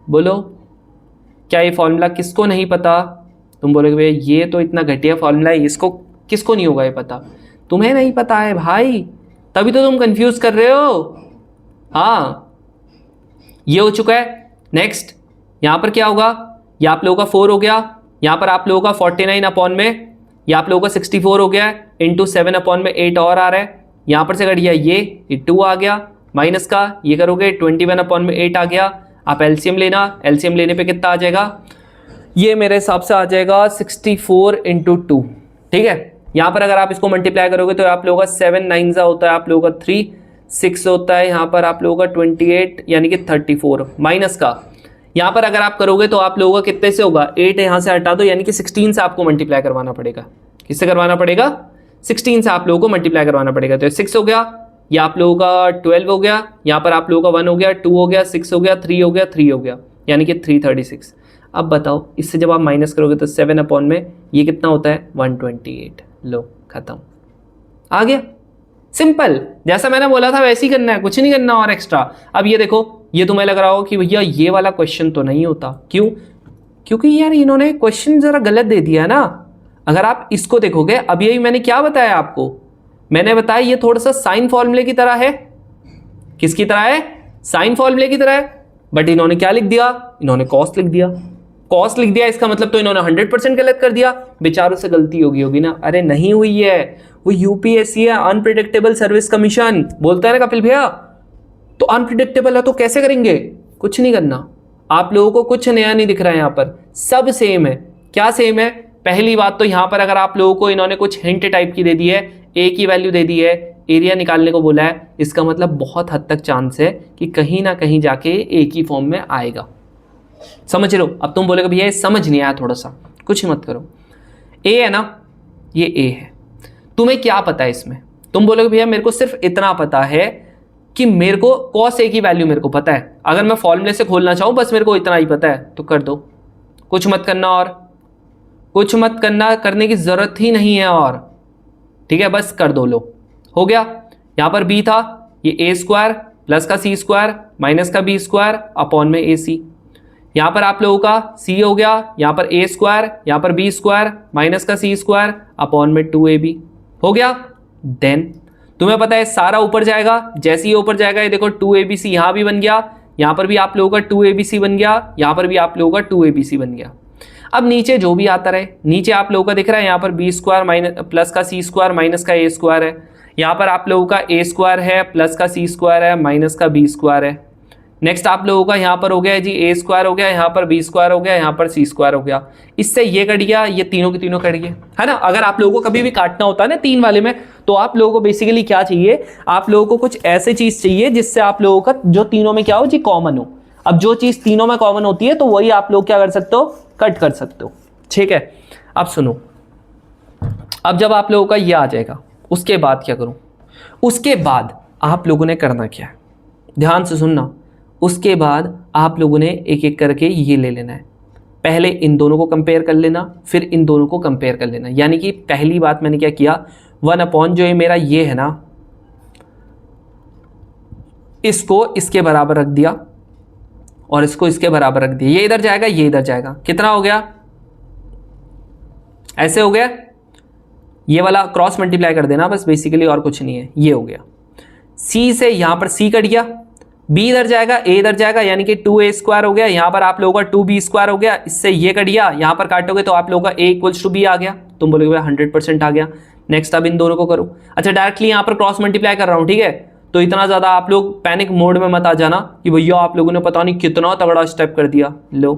Speaker 1: बोलो, क्या ये फॉर्मूला किसको नहीं पता? तुम बोलोगे भैया ये तो इतना घटिया फॉर्मूला है, इसको किसको नहीं होगा ये पता? तुम्हें नहीं पता है भाई, तभी तो तुम कंफ्यूज कर रहे हो। हाँ, ये हो चुका है। नेक्स्ट यहाँ पर क्या होगा? ये आप लोगों का 4 हो गया, यहाँ पर आप लोगों का 49 अपॉन में, ये आप लोगों का 64 हो गया है, इंटू 7 अपॉन में 8 और आ रहा है। यहाँ पर से कट गया ये 2 आ गया, माइनस का ये करोगे 21 अपॉन में 8 आ गया। आप एलसीएम लेना, एलसीएम लेने पे कितना आ जाएगा? ये मेरे हिसाब से आ जाएगा 64 × 2, ठीक है? यहाँ पर अगर आप इसको मल्टीप्लाई करोगे तो आप लोगों का 7 9 होता है, आप लोगों का 3 6 होता है, यहाँ पर आप लोगों का 28 यानी कि 34 माइनस का। यहाँ पर अगर आप करोगे तो आप लोगों का कितने से होगा? 8 यहाँ से हटा दो, यानी कि 16 से आपको मल्टीप्लाई करवाना पड़ेगा। किससे करवाना पड़ेगा? 16 से आप लोगों को मल्टीप्लाई करवाना पड़ेगा। तो 6 हो गया, ये आप लोगों का 12 हो गया, यहाँ पर आप लोगों का 1 हो गया, 2 हो गया, 6 हो गया, 3 हो गया, 3 हो गया, यानी कि 336। अब बताओ इससे जब आप माइनस करोगे तो 7 अपॉन में ये कितना होता है? 128। लो खत्म, आ गया। सिंपल, जैसा मैंने बोला था वैसे ही करना है, कुछ नहीं करना और एक्स्ट्रा। अब ये देखो, ये तुम्हें लग रहा हो कि भैया ये वाला क्वेश्चन तो नहीं होता, क्यों? क्योंकि यार इन्होंने क्वेश्चन जरा गलत दे दिया है ना। अगर आप इसको देखोगे, अब यही मैंने क्या बताया आपको? मैंने बताया ये थोड़ा सा साइन फॉर्मूले की तरह है। किसकी तरह है? साइन फॉर्मूले की तरह है। बट इन्होंने क्या लिख दिया? इन्होंने कॉस लिख दिया। कॉस लिख दिया, इसका मतलब तो इन्होंने 100% गलत कर दिया। बेचारों से गलती होगी ना? अरे नहीं हुई है, वो यूपीएससी है, अनप्रिडिक्टेबल सर्विस कमीशन बोलता है ना कपिल भैया। तो अनप्रिडिक्टेबल है तो कैसे करेंगे? कुछ नहीं करना, आप लोगों को कुछ नया नहीं दिख रहा है, यहाँ पर सब सेम है। क्या सेम है? पहली बात तो यहाँ पर अगर आप लोगों को इन्होंने कुछ हिंट टाइप की दे दी है, ए की वैल्यू दे दी है, एरिया निकालने को बोला है, इसका मतलब बहुत हद तक चांस है कि कहीं ना कहीं जाके ए की फॉर्म में आएगा। समझ रहे हो? अब तुम बोलोगे भैया समझ नहीं आया, थोड़ा सा कुछ मत करो। ए है ना, ये ए है, तुम्हें क्या पता है इसमें? तुम बोलोगे भैया मेरे को सिर्फ इतना पता है कि मेरे को cos a की वैल्यू मेरे को पता है, अगर मैं फॉर्मूले से खोलना चाहूं बस मेरे को इतना ही पता है, तो कर दो, कुछ मत करना और कुछ मत करना, करने की जरूरत ही नहीं है और ठीक है, बस कर दो। लो हो गया। यहां पर b था, ये a² प्लस का c² माइनस का b² अपॉन में ac। यहां पर आप लोगों का c हो गया, यहां पर a², यहां पर b² माइनस का c² अपॉन में 2ab हो गया। देन तुम्हें पता है सारा ऊपर जाएगा, जैसे ही ऊपर जाएगा ये देखो 2abc यहां भी बन गया, यहां पर भी आप लोगों का 2abc बन गया, यहां पर भी आप लोगों का 2abc बन गया। अब नीचे जो भी आता रहे, नीचे आप लोगों का दिख रहा है यहाँ पर b² माइनस प्लस का c² माइनस का a² है, यहाँ पर आप लोगों का a² है प्लस का c² है माइनस का b² है, नेक्स्ट आप लोगों का यहाँ पर हो गया जी ए स्क्वायर हो गया, यहाँ पर बी स्क्वायर हो गया, यहाँ पर सी स्क्वायर हो गया। इससे ये कट गया, ये तीनों के तीनों कट गए, है ना। अगर आप लोगों को कभी भी काटना होता है ना तीन वाले में, तो आप लोगों को बेसिकली क्या चाहिए, आप लोगों को कुछ ऐसी चीज चाहिए जिससे आप लोगों का जो तीनों में क्या हो जी कॉमन हो। अब जो चीज तीनों में कॉमन होती है तो वही आप लोग क्या कर सकते हो, कट कर सकते हो, ठीक है। अब सुनो, अब जब आप लोगों का ये आ जाएगा, उसके बाद क्या करूं, उसके बाद आप लोगों ने करना क्या है, ध्यान से सुनना। उसके बाद आप लोगों ने एक एक करके ये ले लेना है। पहले इन दोनों को कंपेयर कर लेना, फिर इन दोनों को कंपेयर कर लेना। यानी कि पहली बात मैंने क्या किया, 1 जो ये मेरा ये है ना, इसको इसके बराबर रख दिया और इसको इसके बराबर रख दिया। ये इधर जाएगा, ये इधर जाएगा, कितना हो गया, ऐसे हो गया। ये वाला क्रॉस मल्टीप्लाई कर देना बस, बेसिकली और कुछ नहीं है। ये हो गया, सी से यहां पर सी कट गया, बी इधर जाएगा, ए इधर जाएगा, यानी कि 2a स्क्वायर हो गया। यहां पर आप लोगों का 2b स्क्वायर हो गया, इससे ये कट गया, यहां पर काटोगे तो आप लोगों का a इक्वल्स टू बी आ गया। तुम बोलोगे भाई 100% आ गया। नेक्स्ट अब इन दोनों को करो। अच्छा डायरेक्टली यहां पर क्रॉस मल्टीप्लाई कर रहा हूं, ठीक है। तो इतना ज्यादा आप लोग पैनिक मोड में मत आ जाना कि भैया आप लोगों ने पता नहीं कितना तगड़ा स्टेप कर दिया। लो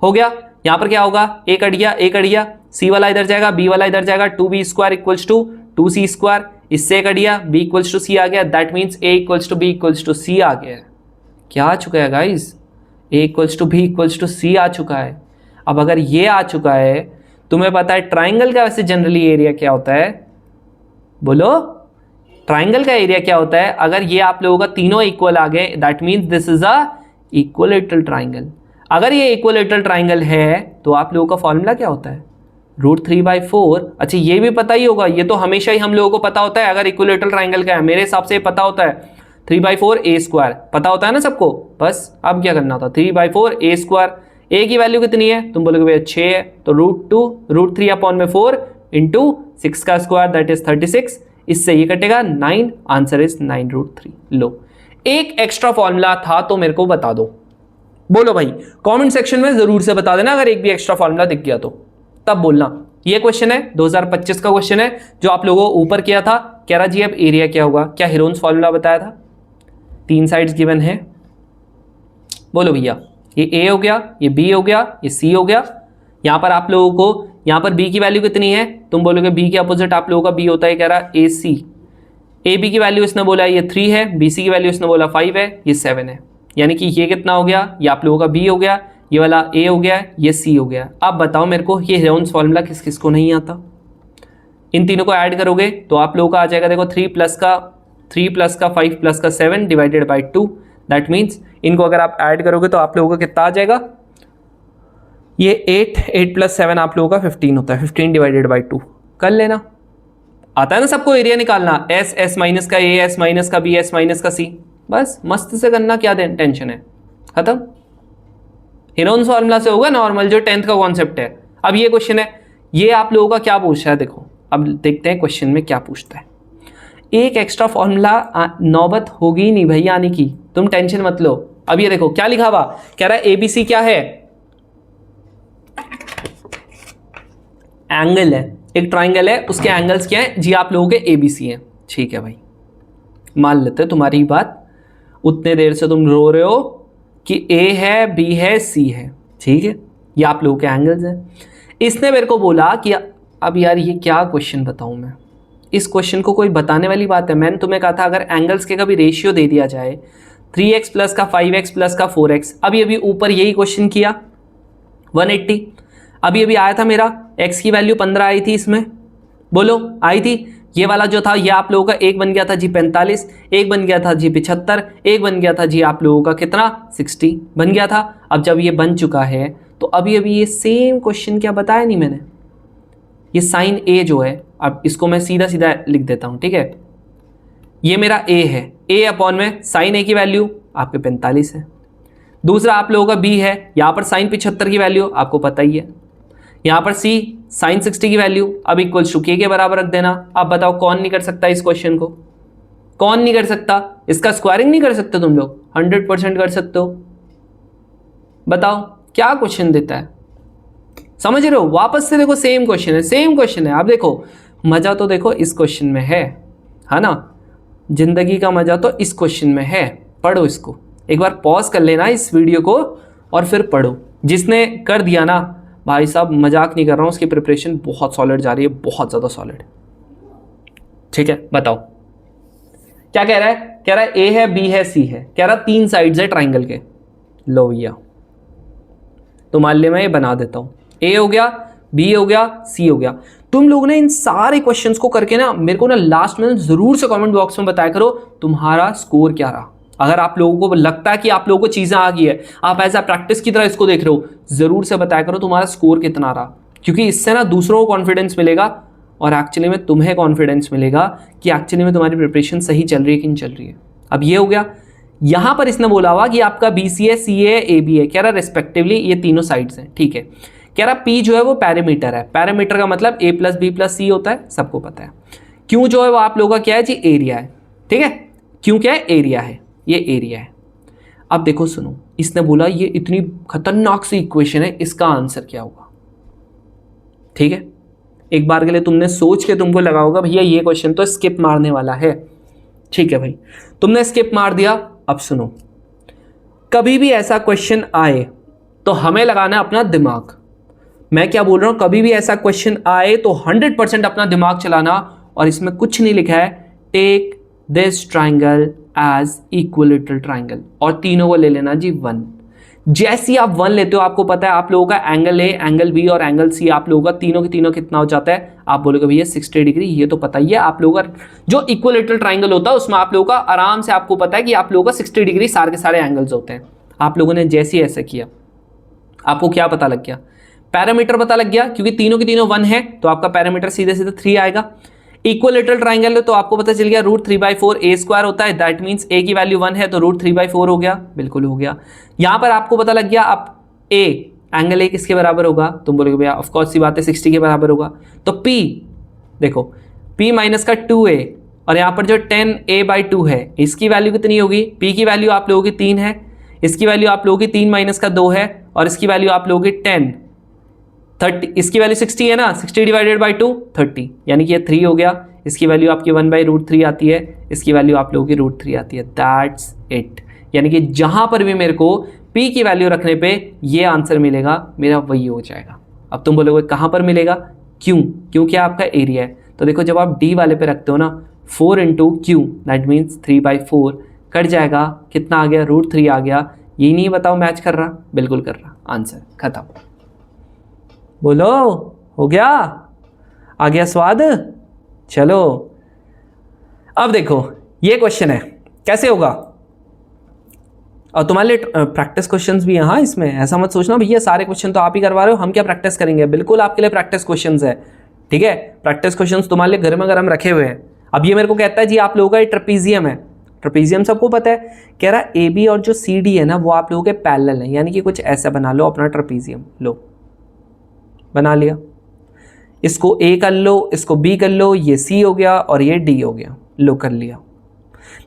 Speaker 1: हो गया, यहां पर क्या होगा, a कट गया, a कट गया, c वाला इधर जाएगा, b वाला इधर जाएगा, 2b square equals to 2c square, इससे कट गया, b इक्वल्स टू c आ गया। That means a equals to b equals to c आ गया। क्या आ चुका है guys, a equals to b equals to c आ चुका है। अब अगर ये आ चुका है, तुम्हें पता है ट्राइंगल का वैसे जनरली एरिया क्या होता है, बोलो ट्राइंगल का एरिया क्या होता है। अगर ये आप लोगों का तीनों इक्वल आ गए, that means this is a equilateral triangle. अगर ये इक्विलेटरल ट्राइंगल है तो आप लोगों का फॉर्मूला क्या होता है, √3/4। अच्छा ये भी पता ही होगा, ये तो हमेशा ही हम लोगों को पता होता है अगर इक्विलेटरल ट्राइंगल का है, मेरे हिसाब से पता होता है 3/4 a स्क्वायर, पता होता है ना सबको। बस अब क्या करना था, 3/4 a स्क्वायर, a की वैल्यू कितनी है, तुम बोलोगे भैया 6 है, तो √3/4 इंटू 6 का स्क्वायर दैट इज 36, इससे ये कटेगा 9, आंसर इज 9√3। लो एक एक्स्ट्रा फॉर्मूला था तो मेरे को बता दो, बोलो भाई कमेंट सेक्शन में जरूर से बता देना अगर एक भी एक्स्ट्रा फॉर्मूला दिख गया तो, तब बोलना। ये क्वेश्चन है 2025 का क्वेश्चन है जो आप लोगों को ऊपर किया था। कह रहा जी अब एरिया क्या होगा, क्या हेरोन्स फॉर्मूला बताया था, 3 साइड्स गिवन है। बोलो भैया, ये a हो गया, ये b हो गया, ये c हो गया। यहां पर आप लोगों को, यहां पर b की वैल्यू कितनी है, तुम बोलोगे b के अपोजिट आप लोगों का b होता है, कह रहा ac। ab की वैल्यू इसने बोला ये 3 है, bc की वैल्यू इसने बोला 5 है, ये 7 है। यानी कि ये कितना हो गया, ये आप लोगों का b हो गया, ये वाला a हो गया, ये c हो गया। अब बताओ मेरे को ये हेरोन्स फॉर्मूला किस किस को नहीं आता। इन तीनों को ऐड करोगे तो आप लोगों का आ जाएगा, देखो 3 प्लस का 5 प्लस का 7 डिवाइडेड बाई 2। दैट मीन्स इनको अगर आप ऐड करोगे तो आप लोगों का कितना आ जाएगा, ये 8 प्लस 7 आप लोगों का 15 होता है, 15 डिवाइडेड बाई 2 कर लेना। आता है ना सबको एरिया निकालना, s माइनस का a, s माइनस का b, s माइनस का c, बस मस्त से करना, क्या टेंशन है, खत्म। हेरोन्स फॉर्मूला से होगा नॉर्मल, जो 10th का कॉन्सेप्ट है। अब ये क्वेश्चन है, ये आप लोगों का क्या पूछ रहा है, देखो अब देखते हैं क्वेश्चन में क्या पूछता है। एक एक्स्ट्रा फॉर्मूला नौबत होगी ही नहीं भाई आने की, तुम टेंशन मत लो। अब ये देखो क्या लिखा हुआ, कह रहा है ABC क्या है, एंगल है, एक ट्राइंगल है, उसके एंगल्स क्या है जी, आप लोगों के ABC हैं। ठीक है भाई, मान लेते हैं तुम्हारी बात, उतने देर से तुम रो रहे हो कि A है, B है, C है, ठीक है, ये आप लोगों के एंगल्स हैं। इसने मेरे को बोला कि अब यार ये क्या क्वेश्चन बताऊं मैं, इस क्वेश्चन को कोई बताने वाली बात है। मैंने तुम्हें कहा था अगर एंगल्स के कभी रेशियो दे दिया जाए, 3x प्लस का 5x प्लस का 4x, अभी ऊपर यही क्वेश्चन किया 180, अभी आया था मेरा, x की वैल्यू 15 आई थी इसमें, बोलो आई थी। ये वाला जो था ये आप लोगों का एक बन गया था जी 45, एक बन गया था जी 75, एक बन गया था जी आप लोगों का कितना 60 बन गया था। अब जब ये बन चुका है तो अभी ये सेम क्वेश्चन क्या बताया नहीं मैंने, ये साइन a जो है, अब इसको मैं सीधा सीधा लिख देता हूं, ठीक है। ये मेरा a है, a अपॉन में साइन a की वैल्यू आपके 45 है। दूसरा आप लोगों का b है, यहां पर साइन 75 की वैल्यू आपको पता ही है, यहां पर c साइन 60 की वैल्यू अब इक्वल्स टू k के बराबर रख देना। अब बताओ कौन नहीं कर सकता इस क्वेश्चन को, कौन नहीं कर सकता, इसका स्क्वायरिंग नहीं कर सकते तुम लोग, 100% कर सकते हो। बताओ क्या क्वेश्चन देता है, समझ रहे हो। वापस से देखो सेम क्वेश्चन है, सेम क्वेश्चन है। अब देखो मजा तो देखो इस क्वेश्चन में है ना, जिंदगी का मजा तो इस क्वेश्चन में है, पढ़ो इसको। एक बार पॉज कर लेना इस वीडियो को और फिर पढ़ो। जिसने कर दिया ना भाई साहब, मजाक नहीं कर रहा हूँ, उसकी प्रिपरेशन बहुत सॉलिड जा रही है, बहुत ज़्यादा सॉलिड। ठीक है, बताओ क्या कह रहा है? कह रहा है ए है, बी है, सी है। कह रहा 3 साइड्स है ट्राइंगल के। लो भैया, तो मान लिया मैं ये बना देता हूँ। ए हो गया, बी हो गया, सी हो गया। तुम लोग ने इन सारे क्वेश्चंस को करके ना मेरे को ना लास्ट में जरूर से कमेंट बॉक्स में बताया करो तुम्हारा स्कोर क्या रहा। अगर आप लोगों को लगता है कि आप लोगों को चीज़ें आ गई है, आप ऐसा प्रैक्टिस की तरह इसको देख रहे हो, ज़रूर से बताया करो तुम्हारा स्कोर कितना रहा, क्योंकि इससे ना दूसरों को कॉन्फिडेंस मिलेगा और एक्चुअली में तुम्हें कॉन्फिडेंस मिलेगा कि एक्चुअली में तुम्हारी प्रिपरेशन सही चल रही है कि नहीं चल रही है। अब ये हो गया। यहां पर इसने बोला हुआ कि आपका BC है, CA है, AB है। कह रहा रेस्पेक्टिवली ये तीनों साइड्स हैं। ठीक है, कह रहा P जो है वो पैरामीटर है। पैरामीटर का मतलब A + B + C होता है, सबको पता है। Q जो है वो आप लोगों का क्या है जी? एरिया है। ठीक है, Q क्या है? एरिया है, ये एरिया है। अब देखो सुनो, इसने बोला ये इतनी खतरनाक सी इक्वेशन है, इसका आंसर क्या होगा? ठीक है, एक बार के लिए तुमने सोच के तुमको लगा होगा भैया ये क्वेश्चन तो स्किप मारने वाला है। ठीक है भाई, तुमने स्किप मार दिया। अब सुनो, कभी भी ऐसा क्वेश्चन आए तो हमें लगाना है अपना दिमाग। मैं क्या बोल रहा हूं? कभी भी ऐसा क्वेश्चन आए तो 100% अपना दिमाग चलाना। और इसमें कुछ नहीं लिखा है take this triangle as equilateral triangle, और तीनों को ले लेना जी 1। जैसे ही आप 1 लेते हो, आपको पता है आप लोगों का एंगल ए, एंगल बी और एंगल सी आप लोगों का तीनों के तीनों कितना हो जाता है? आप बोलोगे भैया 60 डिग्री। ये तो पता ही है आप लोगों का जो इक्विलेटरल ट्राइंगल होता है उसमें आप लोगों का आराम से आपको पता है कि आप लोगों का 60 डिग्री सारे के सारे एंगल्स होते हैं। आप लोगों ने जैसे ही ऐसा किया, आपको क्या पता लग गया? पैरामीटर पता लग गया, क्योंकि तीनों के तीनों 1 है तो आपका पैरामीटर सीधे सीधे 3 आएगा। इक्विलेटरल ट्राइंगल है तो आपको पता चल गया √3/4 A² होता है। दैट मीन्स A की वैल्यू 1 है तो √3/4 हो गया। बिल्कुल हो गया। यहां पर आपको पता लग गया अब A, एंगल A किसके बराबर होगा? तुम बोलोगे भैया ऑफ कोर्स सी बात है 60 के बराबर होगा। तो P देखो, P माइनस का 2A, और यहाँ पर जो 10A/2 है इसकी वैल्यू कितनी होगी? P की वैल्यू आप लोगों की 3 है, इसकी वैल्यू आप लोगों की 3 माइनस का 2 है, और इसकी वैल्यू आप लोगों की 10, 30, इसकी वैल्यू 60 है ना, 60 डिवाइडेड बाई 2 30, यानी कि ये 3 हो गया। इसकी वैल्यू आपकी 1/√3 आती है, इसकी वैल्यू आप लोगों की √3 आती है। That's it. यानी कि जहां पर भी मेरे को P की वैल्यू रखने पे ये आंसर मिलेगा, मेरा वही हो जाएगा। अब तुम बोलोगे कहां पर मिलेगा? क्यों? क्योंकि आपका एरिया है। तो देखो जब आप D वाले पे रखते हो ना, 4 × Q दैट मीन्स 3/4 कट जाएगा, कितना आ गया? √3 आ गया। यही नहीं बताओ मैच कर रहा? बिल्कुल कर रहा। आंसर खत्म। बोलो हो गया? आ गया स्वाद? चलो अब देखो ये क्वेश्चन है, कैसे होगा? और तुम्हारे लिए प्रैक्टिस क्वेश्चंस भी यहाँ इसमें, ऐसा मत सोचना भैया सारे क्वेश्चन तो आप ही करवा रहे हो, हम क्या प्रैक्टिस करेंगे? बिल्कुल आपके लिए प्रैक्टिस क्वेश्चंस है। ठीक है, प्रैक्टिस क्वेश्चंस तुम्हारे लिए घर में गरम रखे हुए हैं। अब ये मेरे को कहता है जी आप लोगों का ये ट्रेपीजियम है। ट्रेपीजियम सबको पता है। कह रहा है AB और जो CD है ना वो आप लोगों के पैरेलल है, यानी कि कुछ ऐसा बना लो अपना ट्रेपीजियम। लो बना लिया, इसको A कर लो, इसको B कर लो, ये C हो गया और ये D हो गया। लो कर लिया।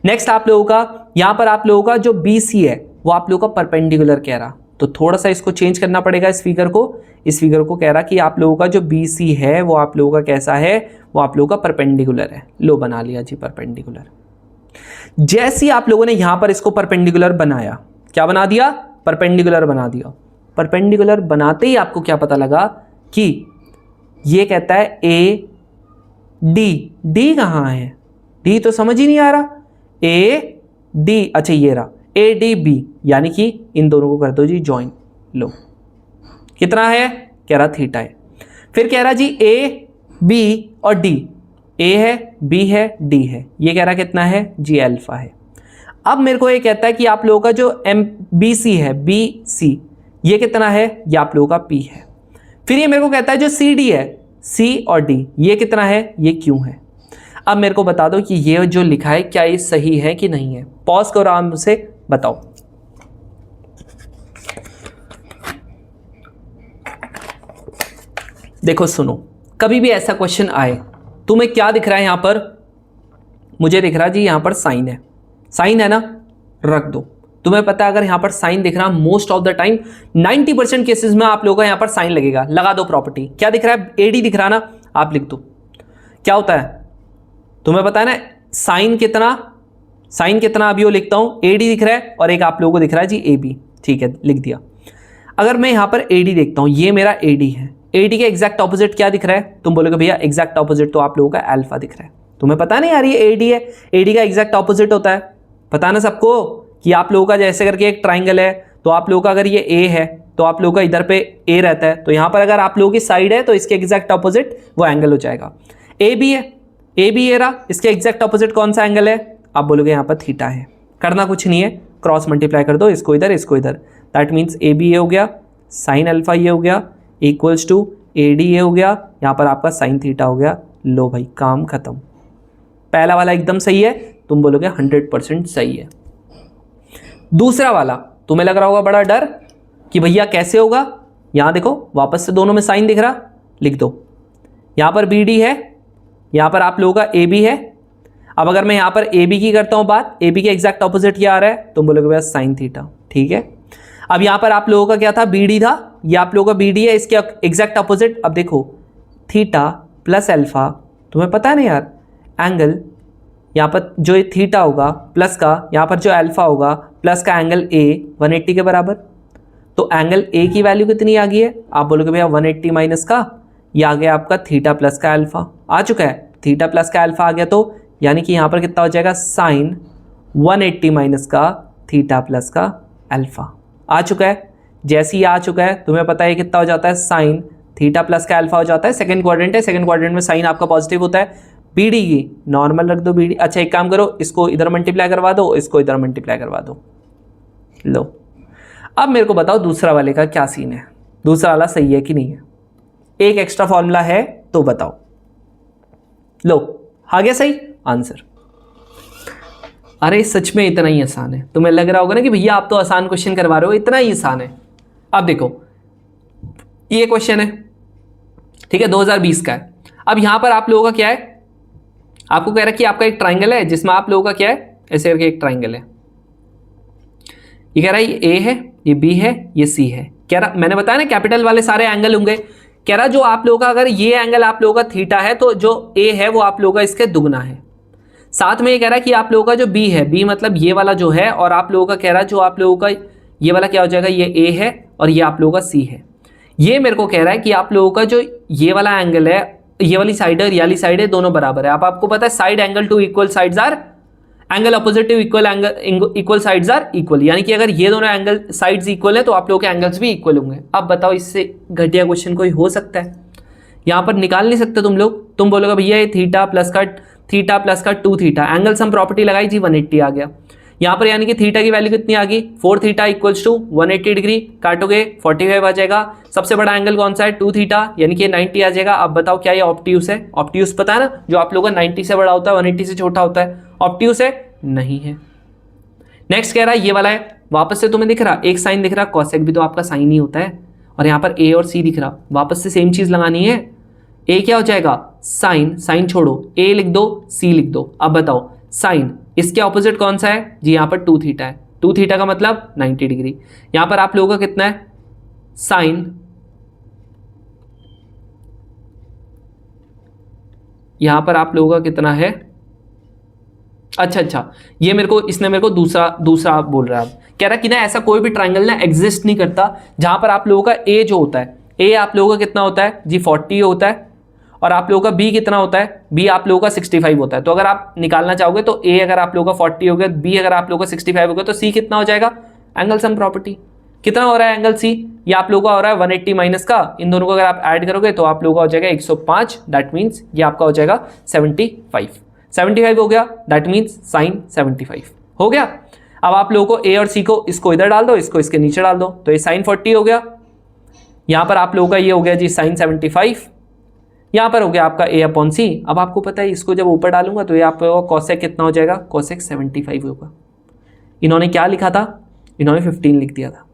Speaker 1: नेक्स्ट आप लोगों का यहां पर आप लोगों का जो BC है वो आप लोगों का परपेंडिकुलर कह रहा, तो थोड़ा सा इसको चेंज करना पड़ेगा इस फिगर को। इस फिगर को कह रहा कि आप लोगों का जो BC है वो आप लोगों का कैसा है? वो आप लोगों का परपेंडिकुलर है। लो बना लिया जी परपेंडिकुलर। जैसे ही आप लोगों ने यहां पर इसको परपेंडिकुलर बनाया, क्या बना दिया? परपेंडिकुलर बना दिया। परपेंडिकुलर बनाते ही आपको क्या पता लगा कि ये कहता है AD। D कहाँ है? D तो समझ ही नहीं आ रहा। AD, अच्छा ये रहा ADB, यानी कि इन दोनों को कर दो जी ज्वाइन। लो कितना है? कह रहा θ है। फिर कह रहा जी AB और D, A है, B है, D है, ये कह रहा कितना है जी? अल्फा है। अब मेरे को ये कहता है कि आप लोगों का जो BC है, BC, ये कितना है? ये आप लोगों का P है। फिर ये मेरे को कहता है जो CD है, C और D, ये कितना है? ये Q है। अब मेरे को बता दो कि ये जो लिखा है क्या ये सही है कि नहीं है? पॉज करो आराम से बताओ। देखो सुनो, कभी भी ऐसा क्वेश्चन आए, तुम्हें क्या दिख रहा है? यहां पर मुझे दिख रहा जी यहां पर साइन है। साइन है ना, रख दो। तुम्हें पता है अगर यहां पर साइन दिख रहा, most of the time 90% cases में आप लोगों का यहां पर साइन लगेगा। लगा दो प्रॉपर्टी। क्या दिख रहा है? AD दिख रहा ना, आप लिख दो। क्या होता है तुम्हें पता है ना? साइन कितना साइन कितना अभी वो लिखता हूं, एडी दिख रहा है और एक आप लोगों को दिख रहा है जी ए बी, ठीक है लिख दिया। अगर मैं यहां पर एडी देखता हूं, ये मेरा एडी है, एडी के एग्जैक्ट ऑपोजिट क्या दिख रहा है, तुम बोलोगे भैया एग्जैक्ट ऑपोजिट तो आप लोगों का अल्फा दिख रहा है। तुम्हें पता नहीं यार ये एडी है, एडी का एग्जैक्ट ऑपोजिट होता है, पता ना सबको कि आप लोगों का जैसे करके एक ट्राइंगल है, तो आप लोगों का अगर ये ए है तो आप लोगों का इधर पे ए रहता है, तो यहां पर अगर आप लोगों की साइड है तो इसके एग्जैक्ट ऑपोजिट वो एंगल हो जाएगा। ए बी है, ए बी ए रहा, इसके एग्जैक्ट ऑपोजिट कौन सा एंगल है, आप बोलोगे यहां पर थीटा है। करना कुछ नहीं है, क्रॉस मल्टीप्लाई कर दो, इसको इधर इसको इधर, that means A B A हो गया, साइन अल्फा ये हो गया, equals to A D A हो गया, यहां पर आपका साइन थीटा हो गया। लो भाई काम खत्म, पहला वाला एकदम सही है, तुम बोलोगे 100% सही है। दूसरा वाला तुम्हें लग रहा होगा बड़ा डर कि भैया कैसे होगा, यहां देखो वापस से दोनों में साइन दिख रहा, लिख दो, यहां पर बी डी है, यहां पर आप लोगों का ए बी है। अब अगर मैं यहां पर ए बी की करता हूं बात, ए बी के एग्जैक्ट ऑपोजिट क्या आ रहा है, तुम बोलोगे भैया साइन थीटा, ठीक है। अब यहां पर आप लोगों का क्या था, बी डी था, ये आप लोगों का बी डी है, इसके एग्जैक्ट ऑपोजिट, अब देखो थीटा प्लस अल्फा, तुम्हें पता है ना यार एंगल, यहाँ पर जो ये थीटा होगा प्लस का, यहाँ पर जो अल्फा होगा प्लस का एंगल ए 180 के बराबर, तो एंगल ए की वैल्यू कितनी आ गई है, आप बोलोगे भैया 180 माइनस का, ये आ गया आपका थीटा प्लस का अल्फा आ चुका है, थीटा प्लस का अल्फा आ गया, तो यानी कि यहाँ पर कितना हो जाएगा साइन 180 माइनस का थीटा प्लस का अल्फा आ चुका है। जैसे ही आ चुका है तुम्हें पता है कितना हो जाता है, साइन थीटा प्लस का अल्फा हो जाता है, सेकंड क्वाड्रेंट है, सेकंड क्वाड्रेंट में साइन आपका पॉजिटिव होता है, बीडी की नॉर्मल रख दो बीडी। अच्छा एक काम करो, इसको इधर मल्टीप्लाई करवा दो, इसको इधर मल्टीप्लाई करवा दो, लो। अब मेरे को बताओ दूसरा वाले का क्या सीन है, दूसरा वाला सही है कि नहीं है, एक एक्स्ट्रा फॉर्मूला है तो बताओ। लो आ गया सही आंसर। अरे सच में इतना ही आसान है, तुम्हें लग रहा होगा ना कि भैया आप तो आसान क्वेश्चन करवा रहे हो, इतना ही आसान है। अब देखो ये क्वेश्चन है, ठीक है 2020 का है। अब यहां पर आप लोगों का क्या है, आपको कह रहा है कि आपका एक ट्राइंगल है जिसमें आप लोगों का क्या है, ऐसे करके एक ट्राइंगल है, ये कह रहा है ये ए है, ये बी है, ये सी है। कह रहा, मैंने बताया ना कैपिटल वाले सारे एंगल होंगे, कह रहा जो आप लोगों का अगर ये एंगल आप लोगों का थीटा है तो जो ए है वो आप लोगों का इसके दुगना है। साथ में ये कह रहा है कि आप लोगों का जो बी है, बी मतलब ये वाला जो है, और आप लोगों का कह रहा है जो आप लोगों का ये वाला क्या हो जाएगा, ये ए है और ये आप लोगों का सी है। ये मेरे को कह रहा है कि आप लोगों का जो ये वाला एंगल है, ये वाली साइड है, ये वाली साइड है, दोनों बराबर है। आपको पता है side angle to equal sides are angle opposite to equal angle equal sides are equal, यानी कि अगर ये दोनों एंगल साइड्स इक्वल है तो आप लोगों के एंगल्स भी इक्वल होंगे। अब बताओ इससे घटिया क्वेश्चन कोई हो सकता है, यहां पर निकाल नहीं सकते तुम लोग। तुम बोलोगे भैया ये थीटा प्लस का 2 थीटा, एंगल सम प्रॉपर्टी लगाई जी 180 आ गया यहाँ पर, यानी कि थीटा की वैल्यू कितनी आ गई 4 थीटा इक्वल्स टू 180 डिग्री, काटोगे 45 आ जाएगा। सबसे बड़ा एंगल कौन सा है 2 थीटा, यानी कि 90 आ जाएगा। अब बताओ क्या ये ऑब्ट्यूस है, ऑब्ट्यूस पता है ना जो आप लोगों का 90 से बड़ा होता है 180 से छोटा होता है, ऑब्ट्यूस है नहीं है। नेक्स्ट कह रहा है ये वाला है, वापस से तुम्हें दिख रहा एक साइन दिख रहा, कॉसेक भी तो आपका साइन ही होता है, और यहाँ पर ए और सी दिख रहा, वापस से सेम चीज लगानी है। ए क्या हो जाएगा साइन, साइन छोड़ो ए लिख दो सी लिख दो। अब बताओ साइन इसके ऑपोजिट कौन सा है जी, यहाँ पर 2 थीटा है, 2 थीटा का मतलब 90 डिग्री। यहाँ पर आप लोगों का कितना है साइन, यहाँ पर आप लोगों का कितना है, अच्छा ये मेरे को इसने मेरे को दूसरा बोल रहा है, कह रहा है कि ना ऐसा कोई भी ट्राइंगल ना एग्जिस्ट नहीं करता जहां पर आप लोगों का ए जो होता है, ए आप लोगों का कितना होता है जी 40 होता है, और आप लोगों का बी कितना होता है, बी आप लोगों का 65 होता है। तो अगर आप निकालना चाहोगे तो ए अगर आप लोगों का 40 हो गया, बी अगर आप लोगों का 65 हो गया, तो सी कितना हो जाएगा, एंगल सम प्रॉपर्टी कितना हो रहा है एंगल सी, ये आप लोगों का हो रहा है 180 माइनस का, इन दोनों को अगर आप ऐड करोगे तो आप लोगों का हो जाएगा 105, दैट मीन्स ये आपका हो जाएगा 75 हो गया, दैट मीन्स साइन 75 हो गया। अब आप लोगों को ए और सी को इसको इधर डाल दो, इसको इसके नीचे डाल दो, तो ये साइन 40 हो गया, यहां पर आप लोगों का ये हो गया जी साइन 75, यहां पर हो गया आपका ए अपॉन सी। अब आपको पता है इसको जब ऊपर डालूंगा तो ये आपका कॉसेक कितना हो जाएगा, कॉसेक 75 होगा। इन्होंने क्या लिखा था, इन्होंने 15 लिख दिया था,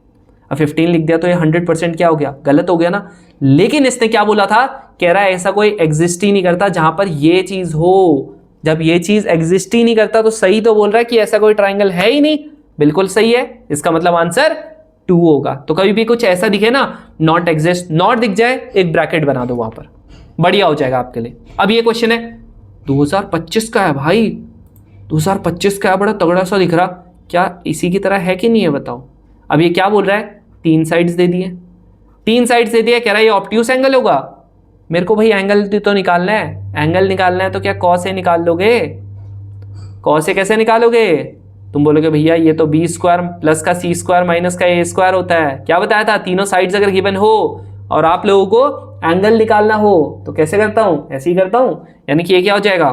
Speaker 1: अब 15 लिख दिया तो ये 100% क्या हो गया, गलत हो गया ना। लेकिन इसने क्या बोला था, कह रहा है ऐसा कोई एग्जिस्ट ही नहीं करता जहां पर ये चीज हो, जब ये चीज एग्जिस्ट ही नहीं करता तो सही तो बोल रहा है कि ऐसा कोई ट्राइंगल है ही नहीं, बिल्कुल सही है, इसका मतलब आंसर 2 होगा। तो कभी भी कुछ ऐसा दिखे ना नॉट एग्जिस्ट, नॉट दिख जाए एक ब्रैकेट बना दो वहां पर, बढ़िया हो जाएगा आपके लिए। अब ये क्वेश्चन है 2025 का है भाई, 2025 का बड़ा तगड़ा सा दिख रहा, क्या इसी की तरह है कि नहीं है बताओ। अब ये क्या बोल रहा है, 3 साइड्स दे दिए, 3 साइड्स दे दिए, कह रहा है ये ऑब्ट्यूस एंगल होगा। मेरे को भाई एंगल तो निकालना है, एंगल निकालना है तो क्या कॉस ए निकाल लोगे, कॉस ए कैसे निकालोगे, तुम बोलोगे भैया ये तो बी स्क्वायर प्लस का सी स्क्वायर माइनस का ए स्क्वायर होता है। क्या बताया था, तीनों साइड्स अगर गिवन हो और आप लोगों को एंगल निकालना हो तो कैसे करता हूं, ऐसे ही करता हूं। यानी कि ये क्या हो जाएगा,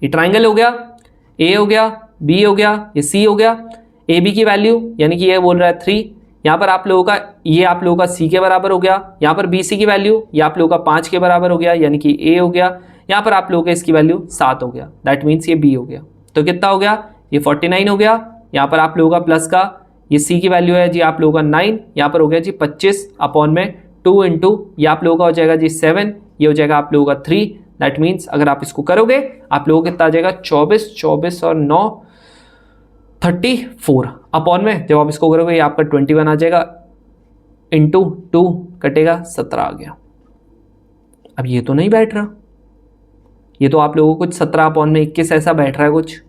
Speaker 1: ये ट्राइंगल हो गया, ए हो गया, बी हो गया, ये सी हो गया। ए बी की वैल्यू यानी कि ये बोल रहा है 3, यहाँ पर आप लोगों का ये आप लोगों का सी के बराबर हो गया, यहाँ पर बी सी की वैल्यू ये आप लोगों का 5 के बराबर हो गया यानी कि ए हो गया, यहाँ पर आप लोगों का इसकी वैल्यू 7 हो गया, दैट मीन्स ये बी हो गया। तो कितना हो गया, ये 49 हो गया। यहाँ पर आप लोगों का प्लस का ये सी की वैल्यू है जी आप लोगों का 9, यहाँ पर हो गया जी 25 अपॉन में 2 इंटू ये आप लोगों का हो जाएगा जी 7, ये हो जाएगा आप लोगों का 3, दैट मीन्स अगर आप इसको करोगे आप लोगों को कितना आ जाएगा 24 और 9 34 अपॉन में जब आप इसको करोगे ये आपका 21 आ जाएगा, इंटू 2 कटेगा 17 आ गया। अब ये तो नहीं बैठ रहा, ये तो आप लोगों को कुछ 17 अपॉन में 21 ऐसा बैठ रहा है कुछ,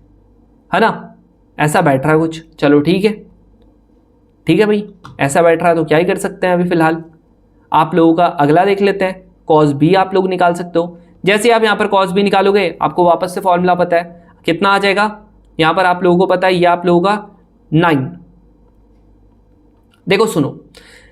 Speaker 1: है ना, ऐसा बैठ रहा है कुछ। चलो ठीक है भाई, ऐसा बैठ रहा है तो क्या ही कर सकते हैं अभी फिलहाल। आप लोगों का अगला देख लेते हैं, कॉस बी आप लोग निकाल सकते हो। जैसे आप यहाँ पर कॉस बी निकालोगे आपको वापस से फॉर्मूला पता है, कितना आ जाएगा, यहाँ पर आप लोगों को पता है ये आप लोगों का 9। देखो सुनो,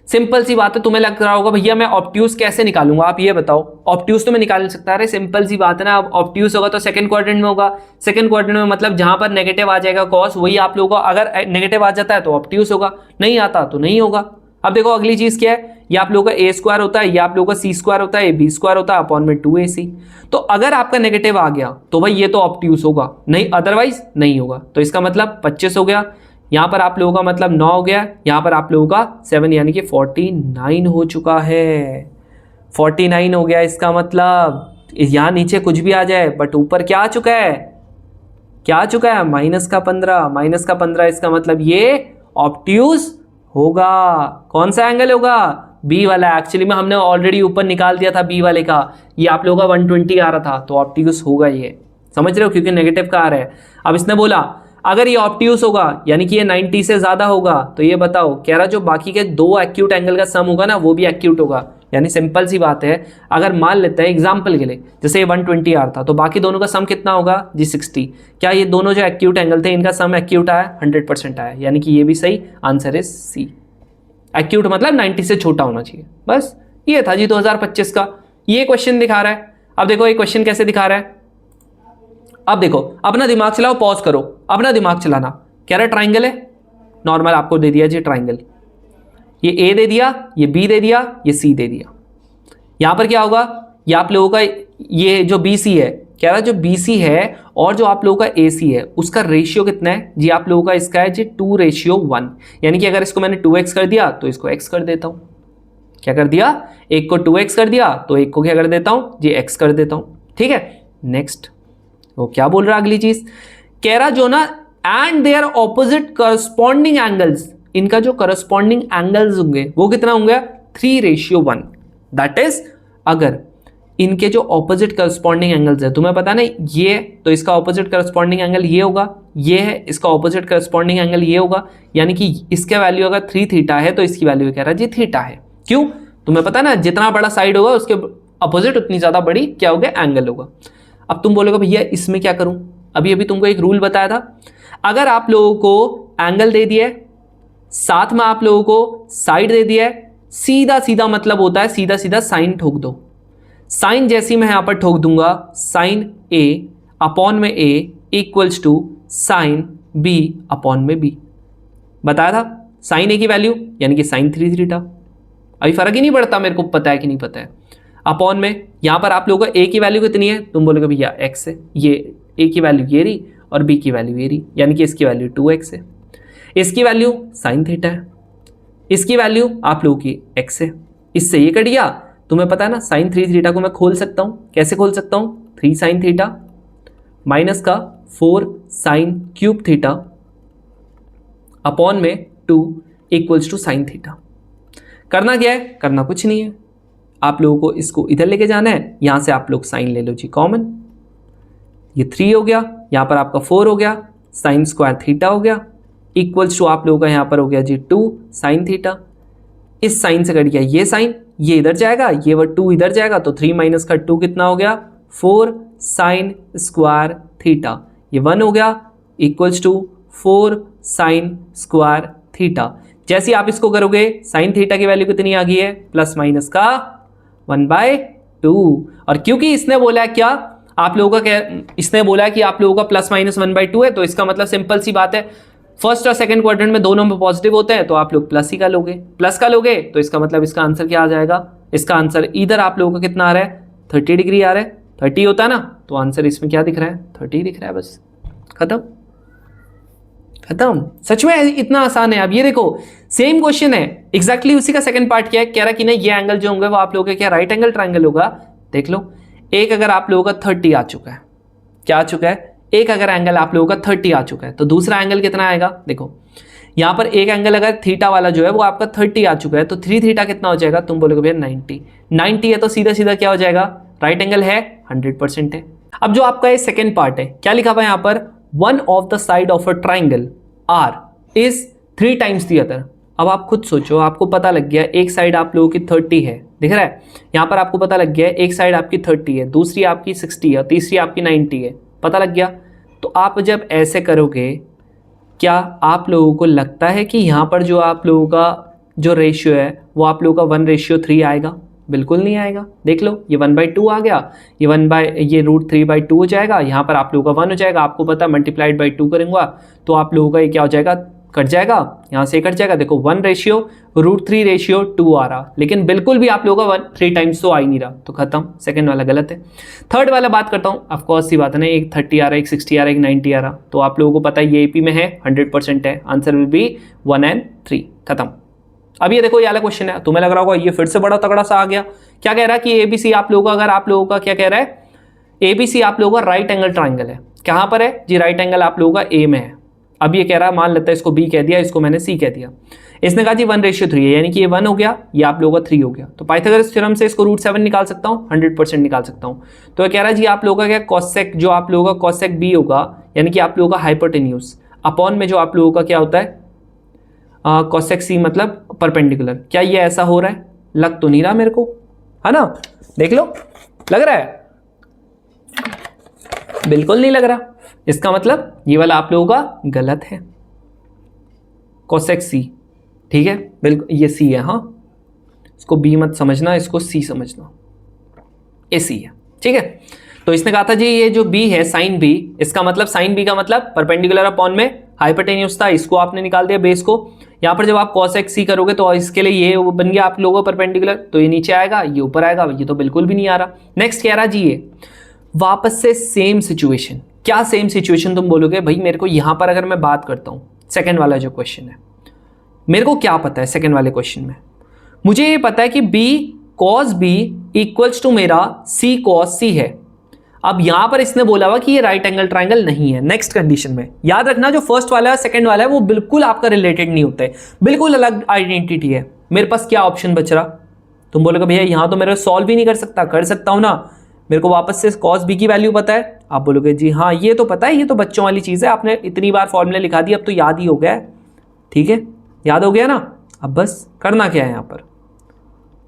Speaker 1: सिंपल सी बात है, तुम्हें लग रहा होगा भैया मैं ऑब्ट्यूस कैसे निकालूंगा, आप ये बताओ। ऑब्ट्यूस तो मैं निकाल सकता है, अरे सिंपल सी बात है ना। अब ऑब्ट्यूस होगा तो सेकंड क्वाड्रेंट में होगा, सेकंड क्वाड्रेंट में मतलब जहां पर नेगेटिव आ जाएगा कॉस, वही आप लोगों को अगर नेगेटिव आ जाता है तो ऑब्ट्यूस होगा, नहीं आता तो नहीं होगा। अब देखो अगली चीज क्या है, ये आप लोगों का ए स्क्वायर होता है, ये आप लोगों का सी स्क्वायर होता है, ये बी स्क्वायर होता है अपॉन में 2ac। तो अगर आपका नेगेटिव आ गया तो भाई ये तो ऑब्ट्यूस होगा, नहीं अदरवाइज नहीं होगा। तो इसका मतलब 25 हो गया, यहाँ पर आप लोगों का मतलब 9 हो गया, यहाँ पर आप लोगों का 7 यानी कि 49 हो चुका है, 49 हो गया। इसका मतलब यहाँ नीचे कुछ भी आ जाए बट ऊपर क्या आ चुका है, क्या आ चुका है, माइनस का 15। इसका मतलब ये ऑब्ट्यूस होगा। कौन सा एंगल होगा, बी वाला। एक्चुअली में हमने ऑलरेडी ऊपर निकाल दिया था बी वाले का, ये आप लोगों का 120 आ रहा था तो ऑब्ट्यूस होगा ये, समझ रहे हो, क्योंकि नेगेटिव का आ रहा है। अब इसने बोला अगर ये ऑब्ट्यूस होगा यानी कि ये 90 से ज्यादा होगा तो ये बताओ, कह रहा जो बाकी के 2 एक्यूट एंगल का सम होगा ना वो भी एक्यूट होगा। यानी सिंपल सी बात है, अगर मान लेते हैं एग्जांपल के लिए जैसे ये 120 आ रहा था तो बाकी दोनों का सम कितना होगा जी 60। क्या ये दोनों जो एक्यूट एंगल थे इनका सम एक्यूट आया, 100% आया, यानी कि ये भी सही आंसर इज सी। एक्यूट मतलब 90 से छोटा होना चाहिए, बस ये था जी 2025 का ये क्वेश्चन दिखा रहा है। अब देखो ये क्वेश्चन कैसे दिखा रहा है, अब देखो अपना दिमाग चलाओ, पॉज करो, अपना दिमाग चलाना। कह रहा है ट्राइंगल है, नॉर्मल आपको दे दिया जी ट्राइंगल, ये ए दे दिया, ये बी दे दिया, ये सी दे दिया। यहां पर क्या होगा, ये आप लोगों का ये जो बी सी है, कह रहा है जो बी सी है और जो आप लोगों का ए सी है उसका रेशियो कितना है जी, आप लोगों का इसका है जी 2:1। यानी कि अगर इसको मैंने 2x कर दिया तो इसको x कर देता हूं। क्या कर दिया, एक को 2x कर दिया तो एक को क्या कर देता हूं जी x कर देता हूं। ठीक है, नेक्स्ट वो क्या बोल रहा है अगली चीज, कह रहा जो ना and their opposite corresponding angles, इनका जो करस्पॉन्डिंग एंगल्स होंगे वो कितना होंगे 3:1। दैट इज अगर इनके जो ऑपोजिट करस्पॉन्डिंग एंगल्स है, तुम्हें पता नहीं ये तो इसका ऑपोजिट करस्पॉन्डिंग एंगल ये होगा, ये है इसका ऑपोजिट करस्पॉन्डिंग एंगल ये होगा, यानी कि इसका वैल्यू अगर 3 थीटा है तो इसकी वैल्यू कह रहा है जी थीटा है। क्यों, तुम्हें पता ना जितना बड़ा साइड होगा उसके अपोजिट उतनी ज्यादा बड़ी क्या होगा एंगल होगा। अब तुम बोलोगे भैया इसमें क्या करूं, अभी तुमको एक रूल बताया था, अगर आप लोगों को एंगल दे दिया है साथ में आप लोगों को साइड दे दिया है, सीधा सीधा मतलब होता है सीधा सीधा साइन ठोक दो। साइन जैसी मैं यहां पर ठोक दूंगा, साइन ए अपॉन में A equals to sine B upon में बी। बताया था साइन ए की वैल्यू यानी कि साइन 3 थीटा, अभी फर्क ही नहीं पड़ता मेरे को पता है कि नहीं पता है। अपॉन में यहां पर आप लोगों को ए की वैल्यू कितनी है, तुम बोलोगे भैया एक्स है, ये ए की वैल्यू ये रही और बी की वैल्यू ये रही, यानी कि इसकी वैल्यू 2x है, इसकी वैल्यू साइन थीटा है, इसकी वैल्यू आप लोगों की x है। इससे ये कट गया, तुम्हें पता है ना साइन 3 थीटा को मैं खोल सकता हूं, कैसे खोल सकता हूं, 3 साइन थीटा माइनस का 4 साइन क्यूब थीटा अपॉन में 2 इक्वल्स टू साइन थीटा। करना क्या है, करना कुछ नहीं है, आप लोगों को इसको इधर लेके जाना है, यहां से आप लोग साइन ले लो जी कॉमन, ये 3 हो गया, यहाँ पर आपका 4 हो गया, साइन स्क्वायर थीटा हो गया, इक्वल्स टू आप लोगों का यहाँ पर हो गया जी 2 साइन थीटा। इस साइन से कट गया ये साइन, ये इधर जाएगा, ये 2 इधर जाएगा, तो 3 माइनस का 2 कितना हो गया 4 साइन स्क्वायर थीटा, ये 1 हो गया, equals to 4 sine square theta. जैसे ही आप इसको करोगे साइन थीटा की वैल्यू कितनी आ गई है, प्लस माइनस का 1/2। और क्योंकि इसने बोला क्या आप लोगों का, इसने बोला कि आप लोगों का प्लस माइनस 1/2 है, तो इसका मतलब सिंपल सी बात है, फर्स्ट और सेकंड क्वाड्रेंट में दोनों में पॉजिटिव होते हैं, तो आप लोग प्लस ही का लोगे, प्लस का लोगे, तो इसका मतलब इसका आंसर क्या आ जाएगा, इसका आंसर इधर आप लोगों का कितना आ रहा है 30 डिग्री आ रहा है, 30 होता है ना, तो आंसर इसमें क्या दिख रहा है 30 दिख रहा है, बस खत्म खत्म। सच में इतना आसान है। अब ये देखो सेम क्वेश्चन है, एग्जैक्टली उसी का सेकंड पार्ट क्या है, कह रहा कि नहीं ये एंगल जो होंगे वो आप लोगों के क्या राइट एंगल ट्रायंगल होगा। देख लो, एक अगर आप लोगों का 30 आ चुका है, क्या आ चुका है, एक अगर एंगल आप लोगों का 30 आ चुका है, तो दूसरा एंगल कितना आएगा, देखो यहाँ पर एक एंगल अगर थीटा वाला जो है वो आपका 30 आ चुका है, तो 3 थीटा कितना हो जाएगा, तुम बोलोगे भैया 90 है, तो सीधा सीधा क्या हो जाएगा, राइट एंगल है 100% है। अब जो आपका ये सेकेंड पार्ट है, क्या लिखा हुआ है यहाँ पर, one of the side of a triangle are is 3 times the other. अब आप खुद सोचो, आपको पता लग गया एक साइड आप लोगों की 30 है, दिख रहा है यहाँ पर आपको पता लग गया एक साइड आपकी 30 है, दूसरी आपकी 60 है, तीसरी आपकी 90 है, पता लग गया। तो आप जब ऐसे करोगे, क्या आप लोगों को लगता है कि यहाँ पर जो आप लोगों का जो रेशियो है वो आप लोगों का 1:3 आएगा, बिल्कुल नहीं आएगा। देख लो ये 1/2 आ गया, ये √3/2 हो जाएगा, यहाँ पर आप लोगों का 1 हो जाएगा, आपको पता मल्टीप्लाइड बाई 2 करूँगा तो आप लोगों का ये क्या हो जाएगा, कट जाएगा, यहाँ से कट जाएगा। देखो 1:√3:2 आ रहा, लेकिन बिल्कुल भी आप लोगों का 3 टाइम्स तो आ ही नहीं रहा, तो खत्म, सेकंड वाला गलत है। थर्ड वाला बात करता हूँ, ऑफकोर्स सी बात है ना, एक 30 आ रहा है, एक 60 आ रहा है, एक 90 आ रहा, तो आप लोगों को पता है ये AP में है 100% है, आंसर विल बी 1 and 3, खत्म। अब ये देखो ये वाला क्वेश्चन है, तुम्हें लग रहा होगा ये फिर से बड़ा तगड़ा सा आ गया। क्या कह रहा है कि ABC आप लोगों का, अगर आप लोगों का क्या कह रहा है, ABC आप लोगों का राइट एंगल ट्राइंगल है, कहाँ पर है जी, राइट एंगल आप लोगों का A में है। अब ये कह रहा है, मान लेता है इसको B कह दिया, इसको मैंने C कह दिया, इसने कहा जी 1:3 है, यानी कि ये 1 हो गया, ये आप लोगों का 3 हो गया, तो पाइथागोरस थ्योरम से इसको √7 निकाल सकता हूँ, 100% निकाल सकता हूँ। तो ये कह रहा है जी आप लोगों का क्या कॉसेक, जो आप लोगों का कॉसेक B होगा, यानी कि आप लोगों का हाइपोटेन्यूज अपॉन में जो आप लोगों का क्या होता है कॉसेक C मतलब परपेंडिकुलर। क्या ये ऐसा हो रहा है, लग तो नहीं रहा मेरे को, है ना, देख लो लग रहा है, बिल्कुल नहीं लग रहा, इसका मतलब ये वाला आप लोगों का गलत है, कॉसेक C, ठीक है, बिल्कुल ये C है, हाँ इसको B मत समझना, इसको C समझना, ये C है, ठीक है। तो इसने कहा था जी ये जो B है साइन B, इसका मतलब साइन B का मतलब परपेंडिकुलर अपॉन में हाइपोटेन्यूज था, इसको आपने निकाल दिया बेस को। यहाँ पर जब आप कॉसेक C करोगे तो इसके लिए ये बन गया आप लोगों का परपेंडिकुलर, तो ये नीचे आएगा, ये ऊपर आएगा, ये तो बिल्कुल भी नहीं आ रहा। नेक्स्ट कह रहा जी ये वापस से सेम सिचुएशन, क्या सेम सिचुएशन, तुम बोलोगे भाई मेरे को यहाँ पर अगर मैं बात करता हूँ, सेकेंड वाला जो क्वेश्चन है, मेरे को क्या पता है सेकेंड वाले क्वेश्चन में, मुझे ये पता है कि B cos B equals to मेरा C cos C है। अब यहां पर इसने बोला हुआ कि ये राइट एंगल ट्राइंगल नहीं है। नेक्स्ट कंडीशन में याद रखना, जो फर्स्ट वाला है सेकंड वाला है वो बिल्कुल आपका रिलेटेड नहीं होता है, बिल्कुल अलग आइडेंटिटी है। मेरे पास क्या ऑप्शन बच रहा, तुम बोलोगे भैया यहां तो मेरे सॉल्व ही नहीं कर सकता, कर सकता हूं ना, मेरे को वापस से cos B की वैल्यू पता है। आप बोलोगे जी हाँ ये तो पता है, ये तो बच्चों वाली चीज है, आपने इतनी बार फॉर्मूले लिखा दिया अब तो याद ही हो गया है, ठीक है याद हो गया ना। अब बस करना क्या है, यहाँ पर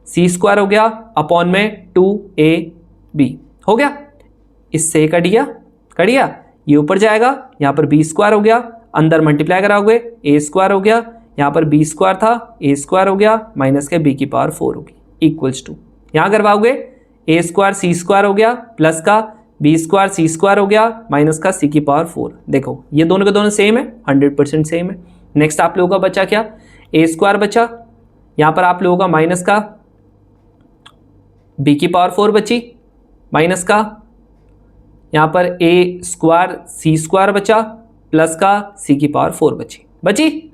Speaker 1: C² हो गया अपॉन में 2AB हो गया, इससे कट गया, ये ऊपर जाएगा, यहाँ पर B² हो गया, अंदर मल्टीप्लाई कराओगे A² हो गया, यहाँ पर B² था, A² हो गया, माइनस के B की पावर 4 होगी, इक्वल्स टू यहाँ करवाओगे A² C² हो गया, प्लस का B² C² हो गया, माइनस का C की पावर 4। देखो ये दोनों के दोनों सेम है, 100% सेम है। नेक्स्ट आप लोगों का बचा क्या, A² बचा, यहाँ पर आप लोगों का माइनस का B की पावर 4 बची, माइनस का यहाँ पर A² C² बचा, प्लस का C की पावर 4 बची,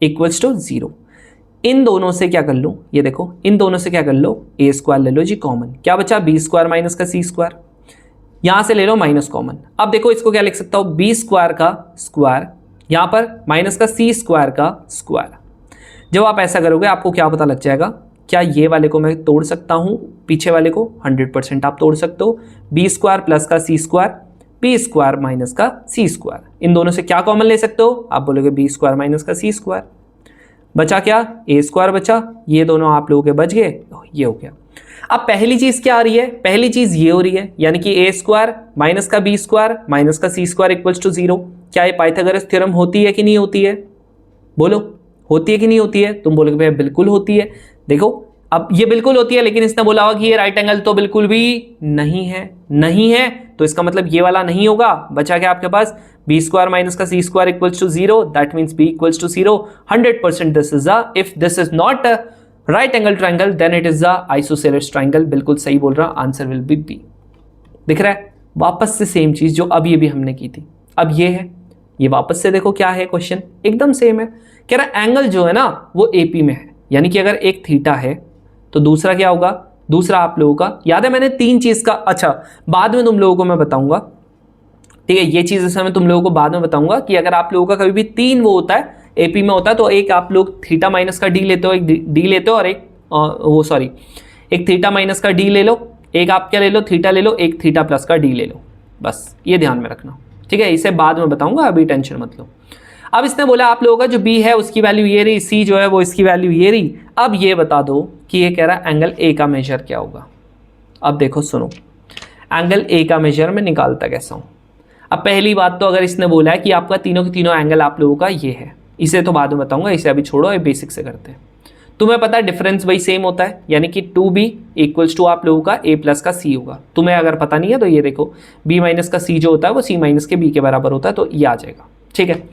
Speaker 1: इक्वल्स टू 0। इन दोनों से क्या कर लो, ये देखो इन दोनों से क्या कर लो, A² ले लो जी कॉमन, क्या बचा B² माइनस का C², यहाँ से ले लो माइनस कॉमन। अब देखो इसको क्या लिख सकता हूँ, B² का स्क्वायर, यहाँ पर माइनस का C² का स्क्वायर। जब आप ऐसा करोगे आपको क्या पता लग जाएगा, क्या ये वाले को मैं तोड़ सकता हूँ, पीछे वाले को 100% आप तोड़ सकते हो। B² प्लस का C² बी स्क्वायर माइनस का सी स्क्वायर। इन दोनों से क्या कॉमन ले सकते हो? आप बोलोगे बी स्क्वायर माइनस का सी स्क्वायर। बचा क्या? ए स्क्वायर बचा। ये दोनों आप लोगों के बच गए, ये हो गया। अब पहली चीज क्या आ रही है? पहली चीज ये हो रही है, यानी कि ए स्क्वायर माइनस का बी स्क्वायर माइनस का सी स्क्वायर इक्वल्स टू 0। क्या ये पाइथागोरस थ्योरम होती है कि नहीं होती है? बोलो, होती है कि नहीं होती है? तुम बोलोगे भैया बिल्कुल होती है। देखो, अब ये बिल्कुल होती है, लेकिन इसने बोला होगा कि ये राइट एंगल तो बिल्कुल भी नहीं है। नहीं है तो इसका मतलब ये वाला नहीं होगा। बचा क्या आपके पास? बी स्क्वायर माइनस का C square equals to 0, that means B equals to 0। 100% this is a, if this is not a right angle triangle then it is a isosceles triangle. बिल्कुल सही बोल रहा, आंसर विल बी बी। दिख रहा है? वापस से सेम चीज जो अब ये भी हमने की थी, अब ये है। ये वापस से देखो क्या है, क्वेश्चन एकदम सेम है। कह रहा एंगल जो है ना वो एपी में है, यानी कि अगर एक थीटा है तो दूसरा क्या होगा? दूसरा आप लोगों का, याद है मैंने तीन चीज का, अच्छा बाद में तुम लोगों को मैं बताऊंगा, ठीक है, ये चीज जैसे मैं तुम लोगों को बाद में बताऊंगा कि अगर आप लोगों का कभी भी तीन वो होता है, एपी में होता है, तो एक आप लोग थीटा माइनस का डी लेते हो, एक डी लेते हो, और एक थीटा माइनस का डी ले लो, एक आप क्या ले लो? थीटा ले लो, एक थीटा प्लस का डी ले लो। बस ये ध्यान में रखना, ठीक है? इसे बाद में बताऊंगा, अभी टेंशन मत लो। अब इसने बोला आप लोगों का जो बी है उसकी वैल्यू ये रही, सी जो है वो इसकी वैल्यू ये रही। अब ये बता दो कि ये कह रहा है एंगल ए का मेजर क्या होगा। अब देखो सुनो, एंगल ए का मेजर मैं निकालता कैसा हूं। अब पहली बात तो अगर इसने बोला है कि आपका तीनों के तीनों एंगल आप लोगों का ये है, इसे तो बाद में बताऊंगा, इसे अभी छोड़ो, ये बेसिक से करते हैं। तुम्हें पता है डिफरेंस वही सेम होता है, यानी कि 2b इक्वल्स टू आप लोगों का a प्लस का c होगा। तुम्हें अगर पता नहीं है तो ये देखो, b माइनस का c जो होता है वो c माइनस के b के बराबर होता है, तो ये आ जाएगा, ठीक है?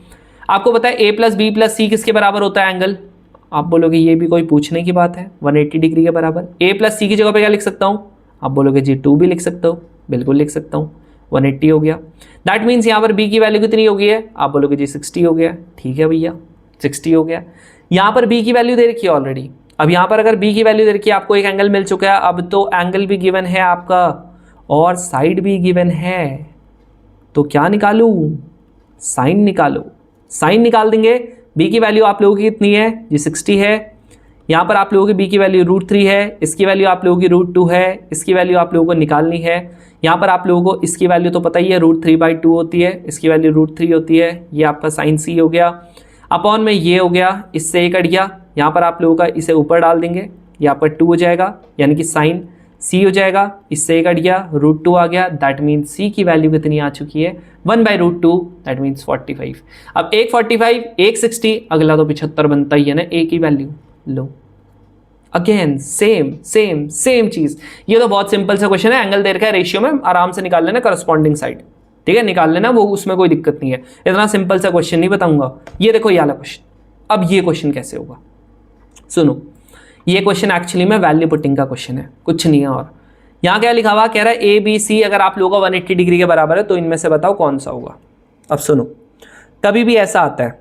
Speaker 1: आपको पता है a प्लस बी प्लस सी किसके बराबर होता है एंगल? आप बोलोगे ये भी कोई पूछने की बात है, 180 डिग्री के बराबर। a प्लस सी की जगह पे क्या लिख सकता हूँ? आप बोलोगे जी 2 भी लिख सकते हो, बिल्कुल लिख सकता हूँ, 180 हो गया। दैट मीन्स यहाँ पर b की वैल्यू कितनी हो गई है? आप बोलोगे जी 60 हो गया, ठीक है भैया 60 हो गया। यहाँ पर b की वैल्यू दे रखी है ऑलरेडी। अब यहाँ पर अगर b की वैल्यू दे रखी है, आपको एक एंगल मिल चुका है, अब तो एंगल भी गिवन है आपका और साइड भी गिवन है, तो क्या निकालूं? साइन निकालो। साइन निकाल देंगे। b की वैल्यू आप लोगों की कितनी है जी? 60 है। यहाँ पर आप लोगों की b की वैल्यू √3 है, इसकी वैल्यू आप लोगों की √2 है, इसकी वैल्यू आप लोगों को निकालनी है। यहाँ पर आप लोगों को इसकी वैल्यू तो पता ही है, √3/2 होती है, इसकी वैल्यू √3 होती है। ये आपका साइन c हो गया, अपॉन में ये हो गया, इससे एक कट गया। यहाँ पर आप लोगों का इसे ऊपर डाल देंगे, ये आपका 2 हो जाएगा, यानी कि साइन c हो जाएगा, इससे एक कट गया, √2 आ गया। दैट मीन्स c की वैल्यू कितनी आ चुकी है? 1/√2, दैट मीन्स 45। अब एक 45, एक 60, अगला तो 75 बनता ही है ना, a की वैल्यू लो। अगेन सेम सेम सेम चीज। ये तो बहुत सिंपल सा क्वेश्चन है, एंगल दे रखा है रेशियो में, आराम से निकाल लेना करस्पॉन्डिंग साइड, ठीक है? निकाल लेना, वो उसमें कोई दिक्कत नहीं है। इतना सिंपल सा क्वेश्चन नहीं बताऊंगा। ये देखो ये वाला क्वेश्चन। अब ये क्वेश्चन कैसे होगा सुनो। ये क्वेश्चन एक्चुअली में वैल्यू पुटिंग का क्वेश्चन है, कुछ नहीं है। और यहाँ क्या लिखा हुआ? कह रहा है ए बी सी अगर आप लोगों का 180 डिग्री के बराबर है तो इनमें से बताओ कौन सा होगा। अब सुनो, कभी भी ऐसा आता है,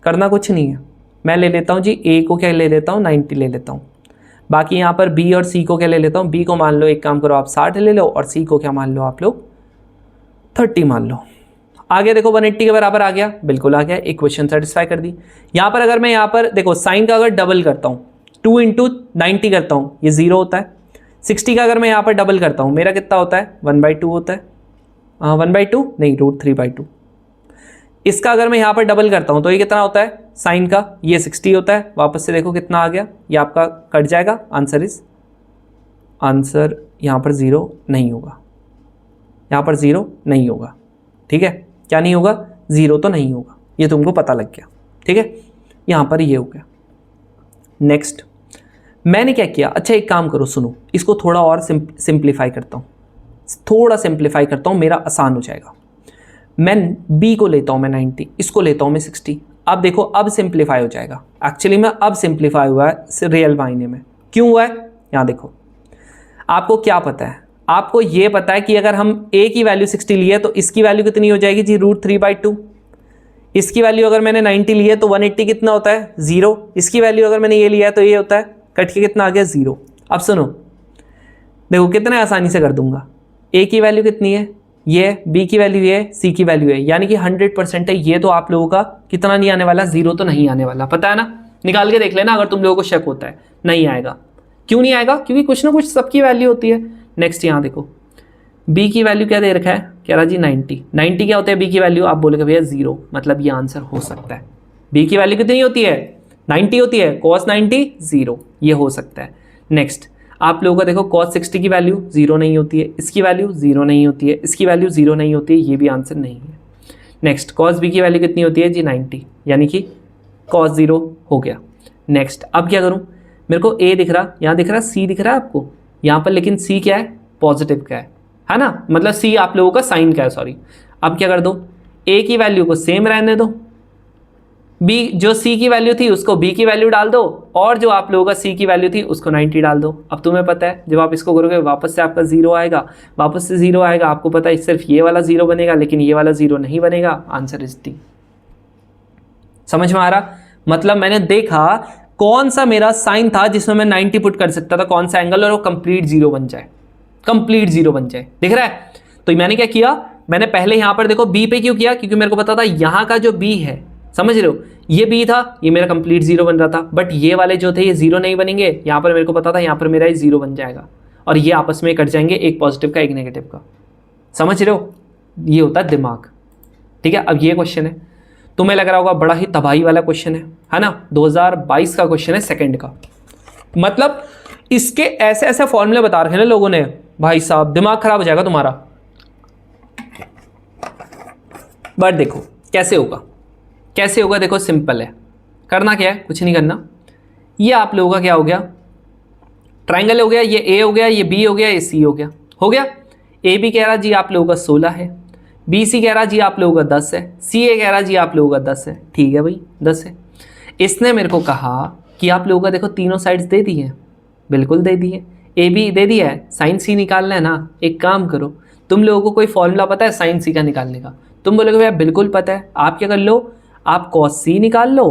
Speaker 1: करना कुछ नहीं है, मैं ले लेता हूँ जी ए को क्या ले लेता हूँ 90 ले लेता हूँ, बाकी यहाँ पर बी और सी को क्या ले लेता हूँ, बी को मान लो एक काम करो आप 60 ले लो, और सी को क्या मान लो आप लोग 30 मान लो। आ गया देखो 180 के बराबर आ गया, बिल्कुल आ गया, इक्वेशन सेटिस्फाई कर दी। यहाँ पर अगर मैं यहाँ पर देखो साइन का अगर डबल करता हूँ, 2 × 90 करता हूँ, ये 0 होता है। 60 का अगर मैं यहाँ पर डबल करता हूँ, मेरा कितना होता है? 1/2 होता है। 1/2 नहीं, √3/2। इसका अगर मैं यहाँ पर डबल करता हूँ तो ये कितना होता है? साइन का ये 60 होता है। वापस से देखो कितना आ गया, ये आपका कट जाएगा। आंसर यहाँ पर 0 नहीं होगा, यहाँ पर 0 नहीं होगा, ठीक है? क्या नहीं होगा? 0 तो नहीं होगा, ये तुमको पता लग गया, ठीक है? यहाँ पर ये हो गया। नेक्स्ट मैंने क्या किया, अच्छा एक काम करो सुनो, इसको थोड़ा और सिंप्लीफाई करता हूँ, थोड़ा सिंप्लीफाई करता हूँ, मेरा आसान हो जाएगा। मैं b को लेता हूँ मैं 90, इसको लेता हूँ मैं 60। अब देखो अब सिंप्लीफाई हो जाएगा। एक्चुअली में अब सिंप्लीफाई हुआ है रियल मायने में। क्यों हुआ है? यहाँ देखो, आपको क्या पता है? आपको ये पता है कि अगर हम a की वैल्यू 60 ली है तो इसकी वैल्यू कितनी हो जाएगी जी? √3/2। इसकी वैल्यू अगर मैंने 90 ली है तो 180 कितना होता है? 0। इसकी वैल्यू अगर मैंने ये लिया है तो ये होता है, कट के कितना आ गया? 0। अब सुनो देखो कितने आसानी से कर दूंगा। a की वैल्यू कितनी है? ये, b की वैल्यू ये, c की वैल्यू है, यानी कि 100% है। ये तो आप लोगों का कितना नहीं आने वाला? 0 तो नहीं आने वाला, पता है ना? निकाल के देख लेना अगर तुम लोगों को शक होता है। नहीं आएगा। क्यों नहीं आएगा? क्योंकि कुछ ना कुछ सबकी वैल्यू होती है। नेक्स्ट यहाँ देखो, b की वैल्यू क्या दे रखा है? कह रहा जी 90। 90 क्या होता है बी की वैल्यू? आप बोलोगे भैया 0, मतलब ये आंसर हो सकता है। बी की वैल्यू कितनी होती है? 90 होती है। cos 90 0, ये हो सकता है। नेक्स्ट आप लोगों का देखो cos 60 की वैल्यू 0 नहीं होती है, इसकी वैल्यू 0 नहीं होती है, इसकी वैल्यू 0 नहीं होती है, ये भी आंसर नहीं है। नेक्स्ट cos b की वैल्यू कितनी होती है जी? 90, यानी कि cos 0 हो गया। नेक्स्ट अब क्या करूँ? मेरे को a दिख रहा, यहाँ दिख रहा, c दिख रहा है आपको यहाँ पर, लेकिन c क्या है? पॉजिटिव का है ना, मतलब c आप लोगों का साइन का है, सॉरी। अब क्या कर दो? a की वैल्यू को सेम रहने दो, b जो c की वैल्यू थी उसको b की वैल्यू डाल दो, और जो आप लोगों का c की वैल्यू थी उसको 90 डाल दो। अब तुम्हें पता है जब आप इसको करोगे वापस से आपका 0 आएगा, वापस से 0 आएगा, आपको पता है सिर्फ ये वाला 0 बनेगा, लेकिन ये वाला 0 नहीं बनेगा। Answer is D. समझ में आ रहा? मतलब मैंने देखा कौन सा मेरा साइन था जिसमें मैं 90 पुट कर सकता था, कौन सा एंगल, और वो कंप्लीट 0 बन जाए, कंप्लीट 0 बन जाए। दिख रहा है? तो मैंने क्या किया, मैंने पहले यहां पर देखो b पे क्यों किया, क्योंकि मेरे को पता था यहां का जो b है, समझ रहे हो, ये b था, ये मेरा कंप्लीट 0 बन रहा था, बट ये वाले जो थे ये 0 नहीं बनेंगे। यहां पर मेरे को पता था यहां पर मेरा ये 0 बन जाएगा, और ये आपस में कट जाएंगे, एक पॉजिटिव का एक नेगेटिव का। समझ रहे हो? ये होता है दिमाग। ठीक है, अब ये क्वेश्चन है, तुम्हें लग रहा होगा बड़ा ही तबाही वाला क्वेश्चन है ना? 2022 का क्वेश्चन है, सेकंड का। मतलब इसके ऐसे ऐसे फॉर्मूले बता रखे हैं लोगों ने, भाई साहब दिमाग खराब हो जाएगा तुम्हारा। बट देखो कैसे होगा, कैसे होगा, देखो सिंपल है। करना क्या है? कुछ नहीं करना। ये आप लोगों का क्या हो गया? ट्राइंगल हो गया, ये ए हो गया, ये बी हो गया, ये सी हो गया। हो गया? ए बी कह रहा जी आप लोगों का 16 है, बी सी कह रहा जी आप लोगों का 10 है, सी ए कह रहा जी आप लोगों का 10 है। ठीक है भाई 10 है। इसने मेरे को कहा कि आप लोगों का देखो तीनों साइड्स दे दी है, बिल्कुल दे दी है, ए बी दे दिया है, साइन सी निकालना है ना। एक काम करो, तुम लोगों को कोई फॉर्मूला पता है साइन सी का निकालने का? तुम बोलोगे भैया बिल्कुल पता है। आप क्या कर लो, आप कॉस सी निकाल लो।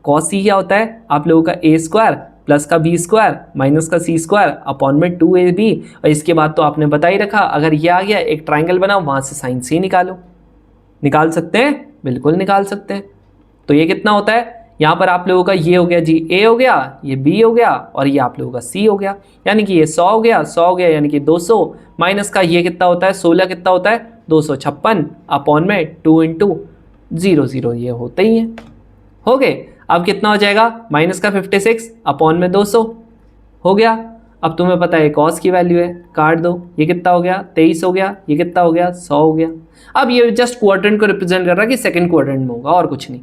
Speaker 1: कॉस सी क्या होता है? आप लोगों का ए स्क्वायर प्लस का बी स्क्वायर माइनस का सी स्क्वायर अपॉन में 2ab, और इसके बाद तो आपने बता ही रखा, अगर ये आ गया एक ट्राइंगल बनाओ, वहां से साइन सी निकालो। निकाल सकते हैं? बिल्कुल निकाल सकते हैं। तो ये कितना होता है? यहाँ पर आप लोगों का ये हो गया जी ए हो गया, ये बी हो गया, और ये आप लोगों का सी हो गया, यानी कि ये 100 हो गया, 100 हो गया यानी कि 200, माइनस का ये कितना होता है 16 कितना होता है 256 अपॉन में 2 इंटू 0 0, ये होते ही हैं। हो गए? अब कितना हो जाएगा? माइनस का 56 अपॉन में 200 हो गया। अब तुम्हें पता है कॉस की वैल्यू है, काट दो, ये कितना हो गया 23 हो गया, ये कितना हो गया 100 हो गया। अब ये जस्ट क्वाड्रेंट को रिप्रेजेंट कर रहा है कि सेकंड क्वाड्रेंट में होगा और कुछ नहीं।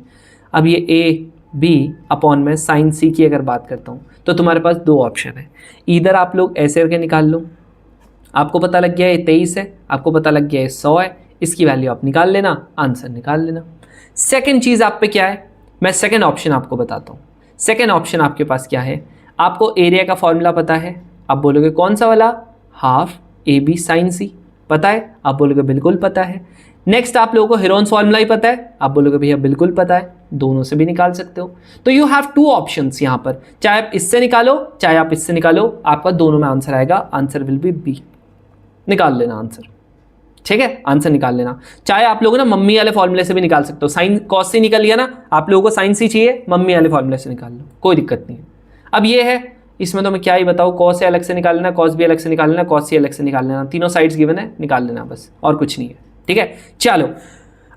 Speaker 1: अब ये ए बी अपॉन में साइन सी की अगर बात करता हूँ तो तुम्हारे पास दो ऑप्शन है, इधर आप लोग ऐसे करके निकाल लो, आपको पता लग गया ये 23 है, आपको पता लग गया ये 100 है, इसकी वैल्यू आप निकाल लेना, आंसर निकाल लेना। सेकेंड चीज़ आप पे क्या है, मैं सेकेंड ऑप्शन आपको बताता हूँ। सेकेंड ऑप्शन आपके पास क्या है, आपको एरिया का फॉर्मूला पता है, आप बोलोगे कौन सा वाला, हाफ ए बी साइन सी, पता है, आप बोलोगे बिल्कुल पता है। नेक्स्ट आप लोगों को हेरोन्स फॉर्मूला ही पता है, आप बोलोगे भैया बिल्कुल पता है, दोनों से भी निकाल सकते हो। तो यू हैव टू ऑप्शंस यहाँ पर, चाहे आप इससे निकालो चाहे आप इससे निकालो, आपका दोनों में आंसर आएगा, आंसर विल बी बी। निकाल लेना आंसर, ठीक है, आंसर निकाल लेना। चाहे आप लोग ना मम्मी वाले फॉर्मूले से भी निकाल सकते हो, साइन कॉस से निकल लिया ना, आप लोगों को साइन सी चाहिए, मम्मी वाले फॉर्मूले से निकाल लो, कोई दिक्कत नहीं है। अब ये है, इसमें तो मैं क्या ही बताऊँ, कॉस से अलग से निकाल लेना, कॉस भी अलग से निकाल लेना, कॉस सी अलग से निकाल लेना, तीनों साइड्स गिवन है, निकाल लेना बस, और कुछ नहीं है। ठीक है, चलो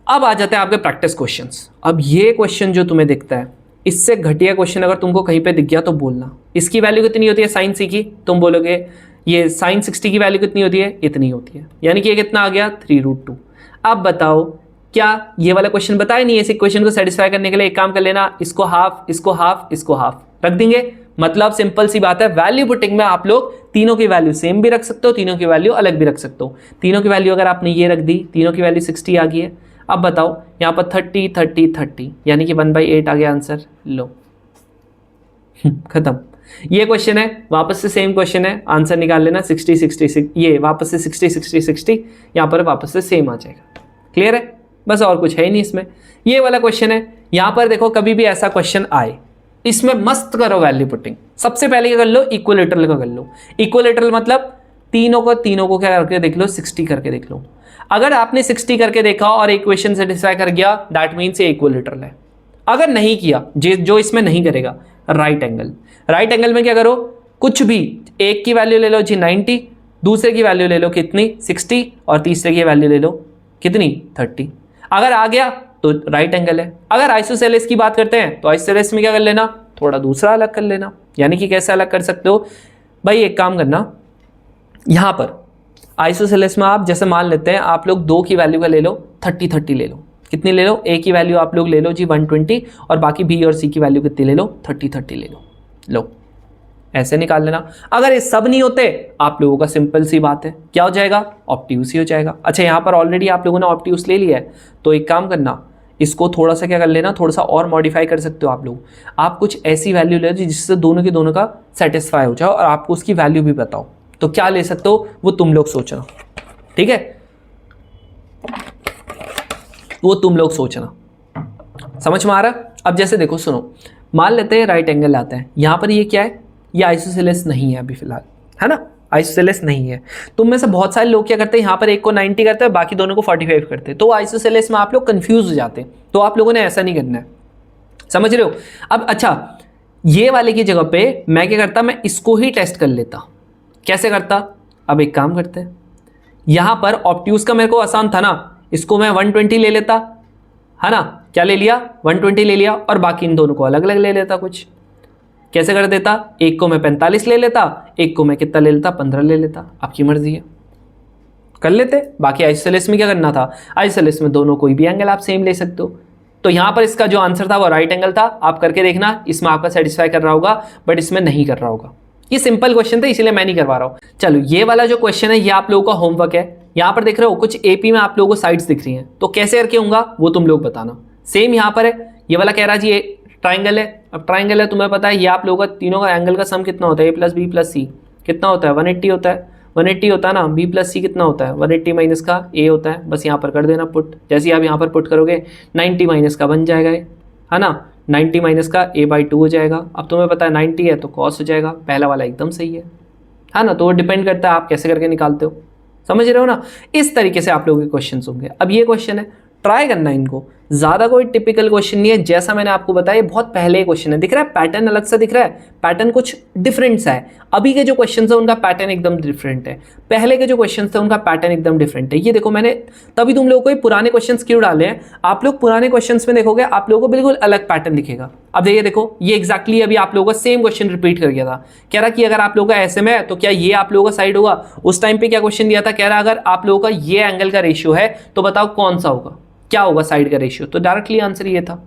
Speaker 1: अब आ जाते हैं आपके प्रैक्टिस क्वेश्चंस। अब ये क्वेश्चन जो तुम्हें दिखता है, इससे घटिया क्वेश्चन अगर तुमको कहीं पे दिख गया तो बोलना। इसकी वैल्यू कितनी होती है साइन सी की, तुम बोलोगे ये साइन 60 की वैल्यू कितनी होती है, इतनी होती है, यानी कि ये कितना आ गया 3√2। अब बताओ क्या ये वाला क्वेश्चन बताया नहीं है, इस क्वेश्चन को सेटिस्फाई करने के लिए एक काम कर लेना, इसको हाफ इसको हाफ इसको हाफ रख देंगे, मतलब सिंपल सी बात है, वैल्यू पुटिंग में आप लोग तीनों की वैल्यू सेम भी रख सकते हो, तीनों की वैल्यू अलग भी रख सकते हो। तीनों की वैल्यू अगर आपने ये रख दी, तीनों की वैल्यू 60 आ गई है। अब बताओ यहाँ पर 30 30 30 यानी कि 1/8 आ गया आंसर, लो खत्म। ये क्वेश्चन है, वापस से सेम क्वेश्चन है, आंसर निकाल लेना 60 60, ये वापस से 60 60 60, यहाँ पर वापस से सेम आ जाएगा। क्लियर है, बस और कुछ है ही नहीं इसमें। ये वाला क्वेश्चन है, यहाँ पर देखो कभी भी ऐसा क्वेश्चन आए, इसमें मस्त करो वैल्यू पुटिंग। सबसे पहले क्या कर लो, इक्विलेटरल का कर लो। इक्विलेटरल मतलब तीनों को क्या करके देख लो, 60 करके देख लो। अगर आपने 60 करके देखा और इक्वेशन सेटिस्फाई कर गया, दैट मीन्स ये इक्विलेटरल है। अगर नहीं किया, जो इसमें नहीं करेगा, राइट एंगल। राइट एंगल में क्या करो, कुछ भी, एक की वैल्यू ले लो जी 90, दूसरे की वैल्यू ले लो कितनी 60, और तीसरे की वैल्यू ले लो कितनी 30। अगर आ गया तो राइट एंगल है। अगर आइसोसेलेस की बात करते हैं तो आइसोसेलेस में क्या कर लेना, थोड़ा दूसरा अलग कर लेना। यानी कि कैसे अलग कर सकते हो भाई, एक काम करना, यहां पर आइसोसेलेस में आप जैसे मान लेते हैं आप लोग 2 की वैल्यू का ले लो, 30 ले लो। कितनी ले लो, ए की वैल्यू आप लोग ले लो जी 120 और बाकी बी और सी की वैल्यू कितनी ले लो, 30 ले लो ऐसे निकाल लेना। अगर ये सब नहीं होते आप लोगों का सिंपल सी बात है, क्या हो जाएगा, ऑब्ट्यूस ही हो जाएगा। अच्छा यहाँ पर ऑलरेडी आप लोगों ने ऑब्ट्यूस ले लिया है तो एक काम करना, इसको थोड़ा सा क्या कर लेना, थोड़ा सा और मॉडिफाई कर सकते हो आप लोग। आप कुछ ऐसी वैल्यू ले जिससे दोनों के दोनों का सेटिस्फाई हो जाए और आपको उसकी वैल्यू भी बताओ। तो क्या ले सकते हो वो तुम लोग सोचना, ठीक है, वो तुम लोग सोचना। समझ में आ रहा है? अब जैसे देखो सुनो, मान लेते हैं राइट एंगल आता है, यहां पर ये क्या है, ये आइसोसेलेस नहीं है अभी फिलहाल, है ना, आइसोसेलेस नहीं है। तुम में से बहुत सारे लोग क्या करते हैं, यहाँ पर एक को 90 करते हैं बाकी दोनों को 45 करते हैं, तो आइसोसेलेस में आप लोग कंफ्यूज हो जाते हैं। तो आप लोगों ने ऐसा नहीं करना है, समझ रहे हो? अब अच्छा, ये वाले की जगह पे मैं क्या करता, मैं इसको ही टेस्ट कर लेता। कैसे करता, अब एक काम करते हैं, यहां पर ऑब्ट्यूस का मेरे को आसान था ना, इसको मैं 120 ले लेता, है ना, क्या ले लिया 120 ले लिया और बाकी इन दोनों को अलग अलग ले लेता। कुछ कैसे कर देता, एक को मैं 45 ले लेता, एक को मैं कितना ले लेता 15 ले लेता, आपकी मर्जी है, कर लेते। बाकी आइसोसेलेस में क्या करना था, आइसोसेलेस में दोनों कोई भी एंगल आप सेम ले सकते हो। तो यहां पर इसका जो आंसर था वो राइट एंगल था। आप करके देखना, इसमें आपका सेटिस्फाई कर रहा होगा बट इसमें नहीं कर रहा होगा। ये सिंपल क्वेश्चन था इसलिए मैं नहीं करवा रहा हूं। चलो ये वाला जो क्वेश्चन है ये आप लोगों का होमवर्क है। यहां पर देख रहे हो कुछ एपी में आप लोगों को साइड्स दिख रही हैं, तो कैसे करके होगा वो तुम लोग बताना। सेम यहां पर है, ये वाला कह रहा जी ये ट्राइंगल है। अब ट्राइंगल है तुम्हें पता है ये आप लोगों का तीनों का एंगल का सम कितना होता है, ए प्लस बी प्लस सी कितना होता है 180 होता है, 180 होता है ना। बी प्लस सी कितना होता है 180 माइनस का ए होता है। बस यहाँ पर कर देना पुट, जैसे आप यहाँ पर पुट करोगे 90 माइनस का बन जाएगा ये, है ना, 90 माइनस का a/2 हो जाएगा। अब तुम्हें पता है 90 है तो कॉस हो जाएगा, पहला वाला एकदम सही है ना। तो वो डिपेंड करता है आप कैसे करके निकालते हो, समझ रहे हो ना। इस तरीके से आप लोगों के क्वेश्चन होंगे। अब ये क्वेश्चन है, ट्राई करना इनको, ज़्यादा कोई टिपिकल क्वेश्चन नहीं है। जैसा मैंने आपको बताया बहुत पहले क्वेश्चन है, दिख रहा है पैटर्न अलग सा दिख रहा है, पैटर्न कुछ डिफरेंट सा है। अभी के जो क्वेश्चन है उनका पैटर्न एकदम डिफरेंट है, पहले के जो क्वेश्चन थे उनका पैटर्न एकदम डिफरेंट है। ये देखो मैंने तभी तुम लोगों को पुराने क्वेश्चन क्यों डाले हैं, आप लोग पुराने क्वेश्चन में देखोगे आप लोगों को बिल्कुल अलग पैटर्न दिखेगा। अब देखो ये एक्जैक्टली अभी आप लोगों का सेम क्वेश्चन रिपीट कर गया था। कह रहा कि अगर आप लोगों का ऐसे में है तो क्या ये आप लोगों का साइड होगा। उस टाइम पे क्या क्वेश्चन दिया था, कह रहा अगर आप लोगों का ये एंगल का रेशियो है तो बताओ कौन सा होगा, क्या होगा साइड का रेशियो। तो डायरेक्टली आंसर ये था,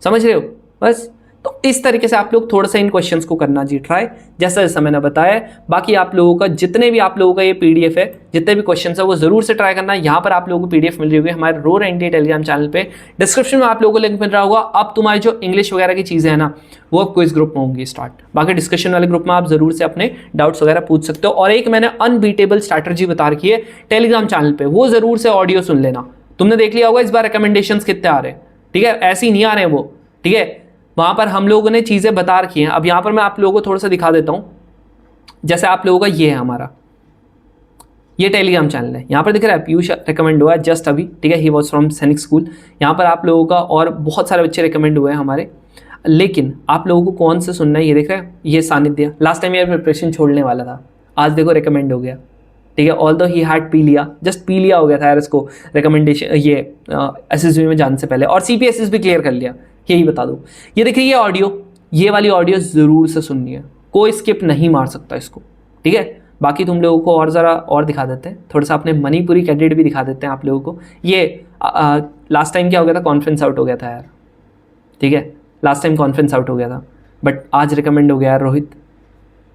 Speaker 1: समझ रहे हो। बस तो इस तरीके से आप लोग थोड़ा सा इन क्वेश्चंस को करना जी ट्राई, जैसा जैसा मैंने बताया। बाकी आप लोगों का जितने भी आप लोगों का ये पीडीएफ है, जितने भी क्वेश्चंस है वो जरूर से ट्राई करना। यहाँ पर आप लोगों को पीडीएफ मिल रही होगी हमारे रोर एंडी टेलीग्राम चैनल पे, डिस्क्रिप्शन में आप लोगों को लिंक मिल रहा होगा। अब तुम्हारी जो इंग्लिश वगैरह की चीज़ें हैं ना वो अब क्विज ग्रुप में होंगी स्टार्ट। बाकी डिस्कशन वाले ग्रुप में आप जरूर से अपने डाउट्स वगैरह पूछ सकते हो। और एक मैंने अनबीटेबल स्ट्रैटेजी बता रखी है टेलीग्राम चैनल पे, वो जरूर से ऑडियो सुन लेना। तुमने देख लिया होगा इस बार रिकमेंडेशंस कितने आ रहे हैं, ठीक है, ऐसे ही नहीं आ रहे हैं वो, ठीक है। वहां पर हम लोगों ने चीजें बता रखी हैं। अब यहां पर मैं आप लोगों को थोड़ा सा दिखा देता हूं, जैसे आप लोगों का ये है हमारा ये टेलीग्राम चैनल है, यहाँ पर दिख रहा है पीयूष रिकमेंड हुआ है जस्ट अभी, ठीक है, ही वॉज फ्रॉम सैनिक स्कूल। यहाँ पर आप लोगों का और बहुत सारे बच्चे रिकमेंड हुए हैं हमारे, लेकिन आप लोगों को कौन से सुनना है ये देख रहे हैं, ये सानिध्य। लास्ट टाइम ये प्रिपरेशन छोड़ने वाला था, आज देखो रिकमेंड हो गया, ठीक है। ऑल्दो ही हैड पी लिया, जस्ट पी लिया हो गया था यार इसको रिकमेंडेशन ये एसएसबी में जाने से पहले, और सीपीएसएस भी क्लियर कर लिया, यही बता दूं। ये देखिए ये ऑडियो, ये वाली ऑडियो ज़रूर से सुननी है, कोई स्किप नहीं मार सकता इसको, ठीक है। बाकी तुम लोगों को और ज़रा और दिखा देते हैं, थोड़ा सा अपने मणिपुरी कैडेट भी दिखा देते हैं आप लोगों को। ये लास्ट टाइम क्या हो गया था, कॉन्फ्रेंस आउट हो गया था यार, ठीक है, लास्ट टाइम कॉन्फ्रेंस आउट हो गया था, बट आज रिकमेंड हो गया यार रोहित,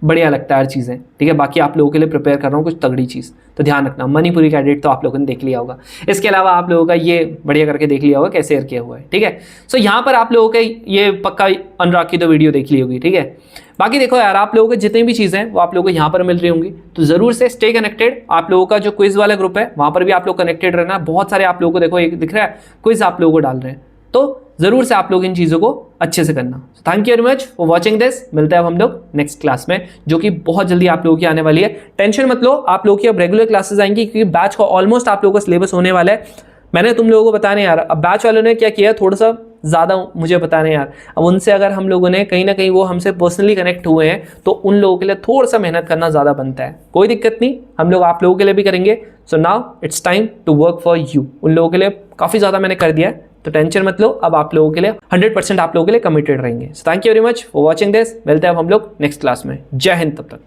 Speaker 1: बढ़िया लगता है यार चीज़ें, ठीक है। बाकी आप लोगों के लिए प्रिपेयर कर रहा हूँ कुछ तगड़ी चीज़, तो ध्यान रखना। मणिपुरी कैडेट तो आप लोगों ने देख लिया होगा, इसके अलावा आप लोगों का ये बढ़िया करके देख लिया होगा कैसे एयर किया हुआ है, ठीक है। सो यहाँ पर आप लोगों के ये पक्का अनुराग की तो वीडियो देख ली होगी, ठीक है। बाकी देखो यार आप लोगों को जितनी भी चीज़ें हैं वो आप लोगों को यहाँ पर मिल रही होंगी, तो ज़रूर से स्टे कनेक्टेड। आप लोगों का जो क्विज वाला ग्रुप है वहाँ पर भी आप लोग कनेक्टेड रहना। बहुत सारे आप लोगों को देखो एक दिख रहा है क्विज आप लोगों को डाल रहे हैं, तो ज़रूर से आप लोग इन चीज़ों को अच्छे से करना। Thank you very much for watching this. मिलते हैं अब हम लोग नेक्स्ट क्लास में, जो कि बहुत जल्दी आप लोगों की आने वाली है। टेंशन मत लो, आप लोगों की अब रेगुलर क्लासेस आएंगी, क्योंकि बैच का ऑलमोस्ट आप लोगों का सिलेबस होने वाला है मैंने तुम लोगों को बताने यार, अब बैच वालों ने क्या किया, थोड़ा सा ज़्यादा मुझे बताने यार। अब उनसे अगर हम लोगों ने कहीं ना कहीं वो हमसे पर्सनली कनेक्ट हुए हैं तो उन लोगों के लिए थोड़ा सा मेहनत करना ज़्यादा बनता है। कोई दिक्कत नहीं, हम लोग आप लोगों के लिए भी करेंगे। So now it's time to work for you. उन लोगों के लिए काफ़ी ज़्यादा मैंने कर दिया है, तो टेंशन मत लो, अब आप लोगों के लिए 100% आप लोगों के लिए कमिटेड रहेंगे। So thank you very much for watching this. मिलते हैं अब हम लोग नेक्स्ट क्लास में। जय हिंद तब तक।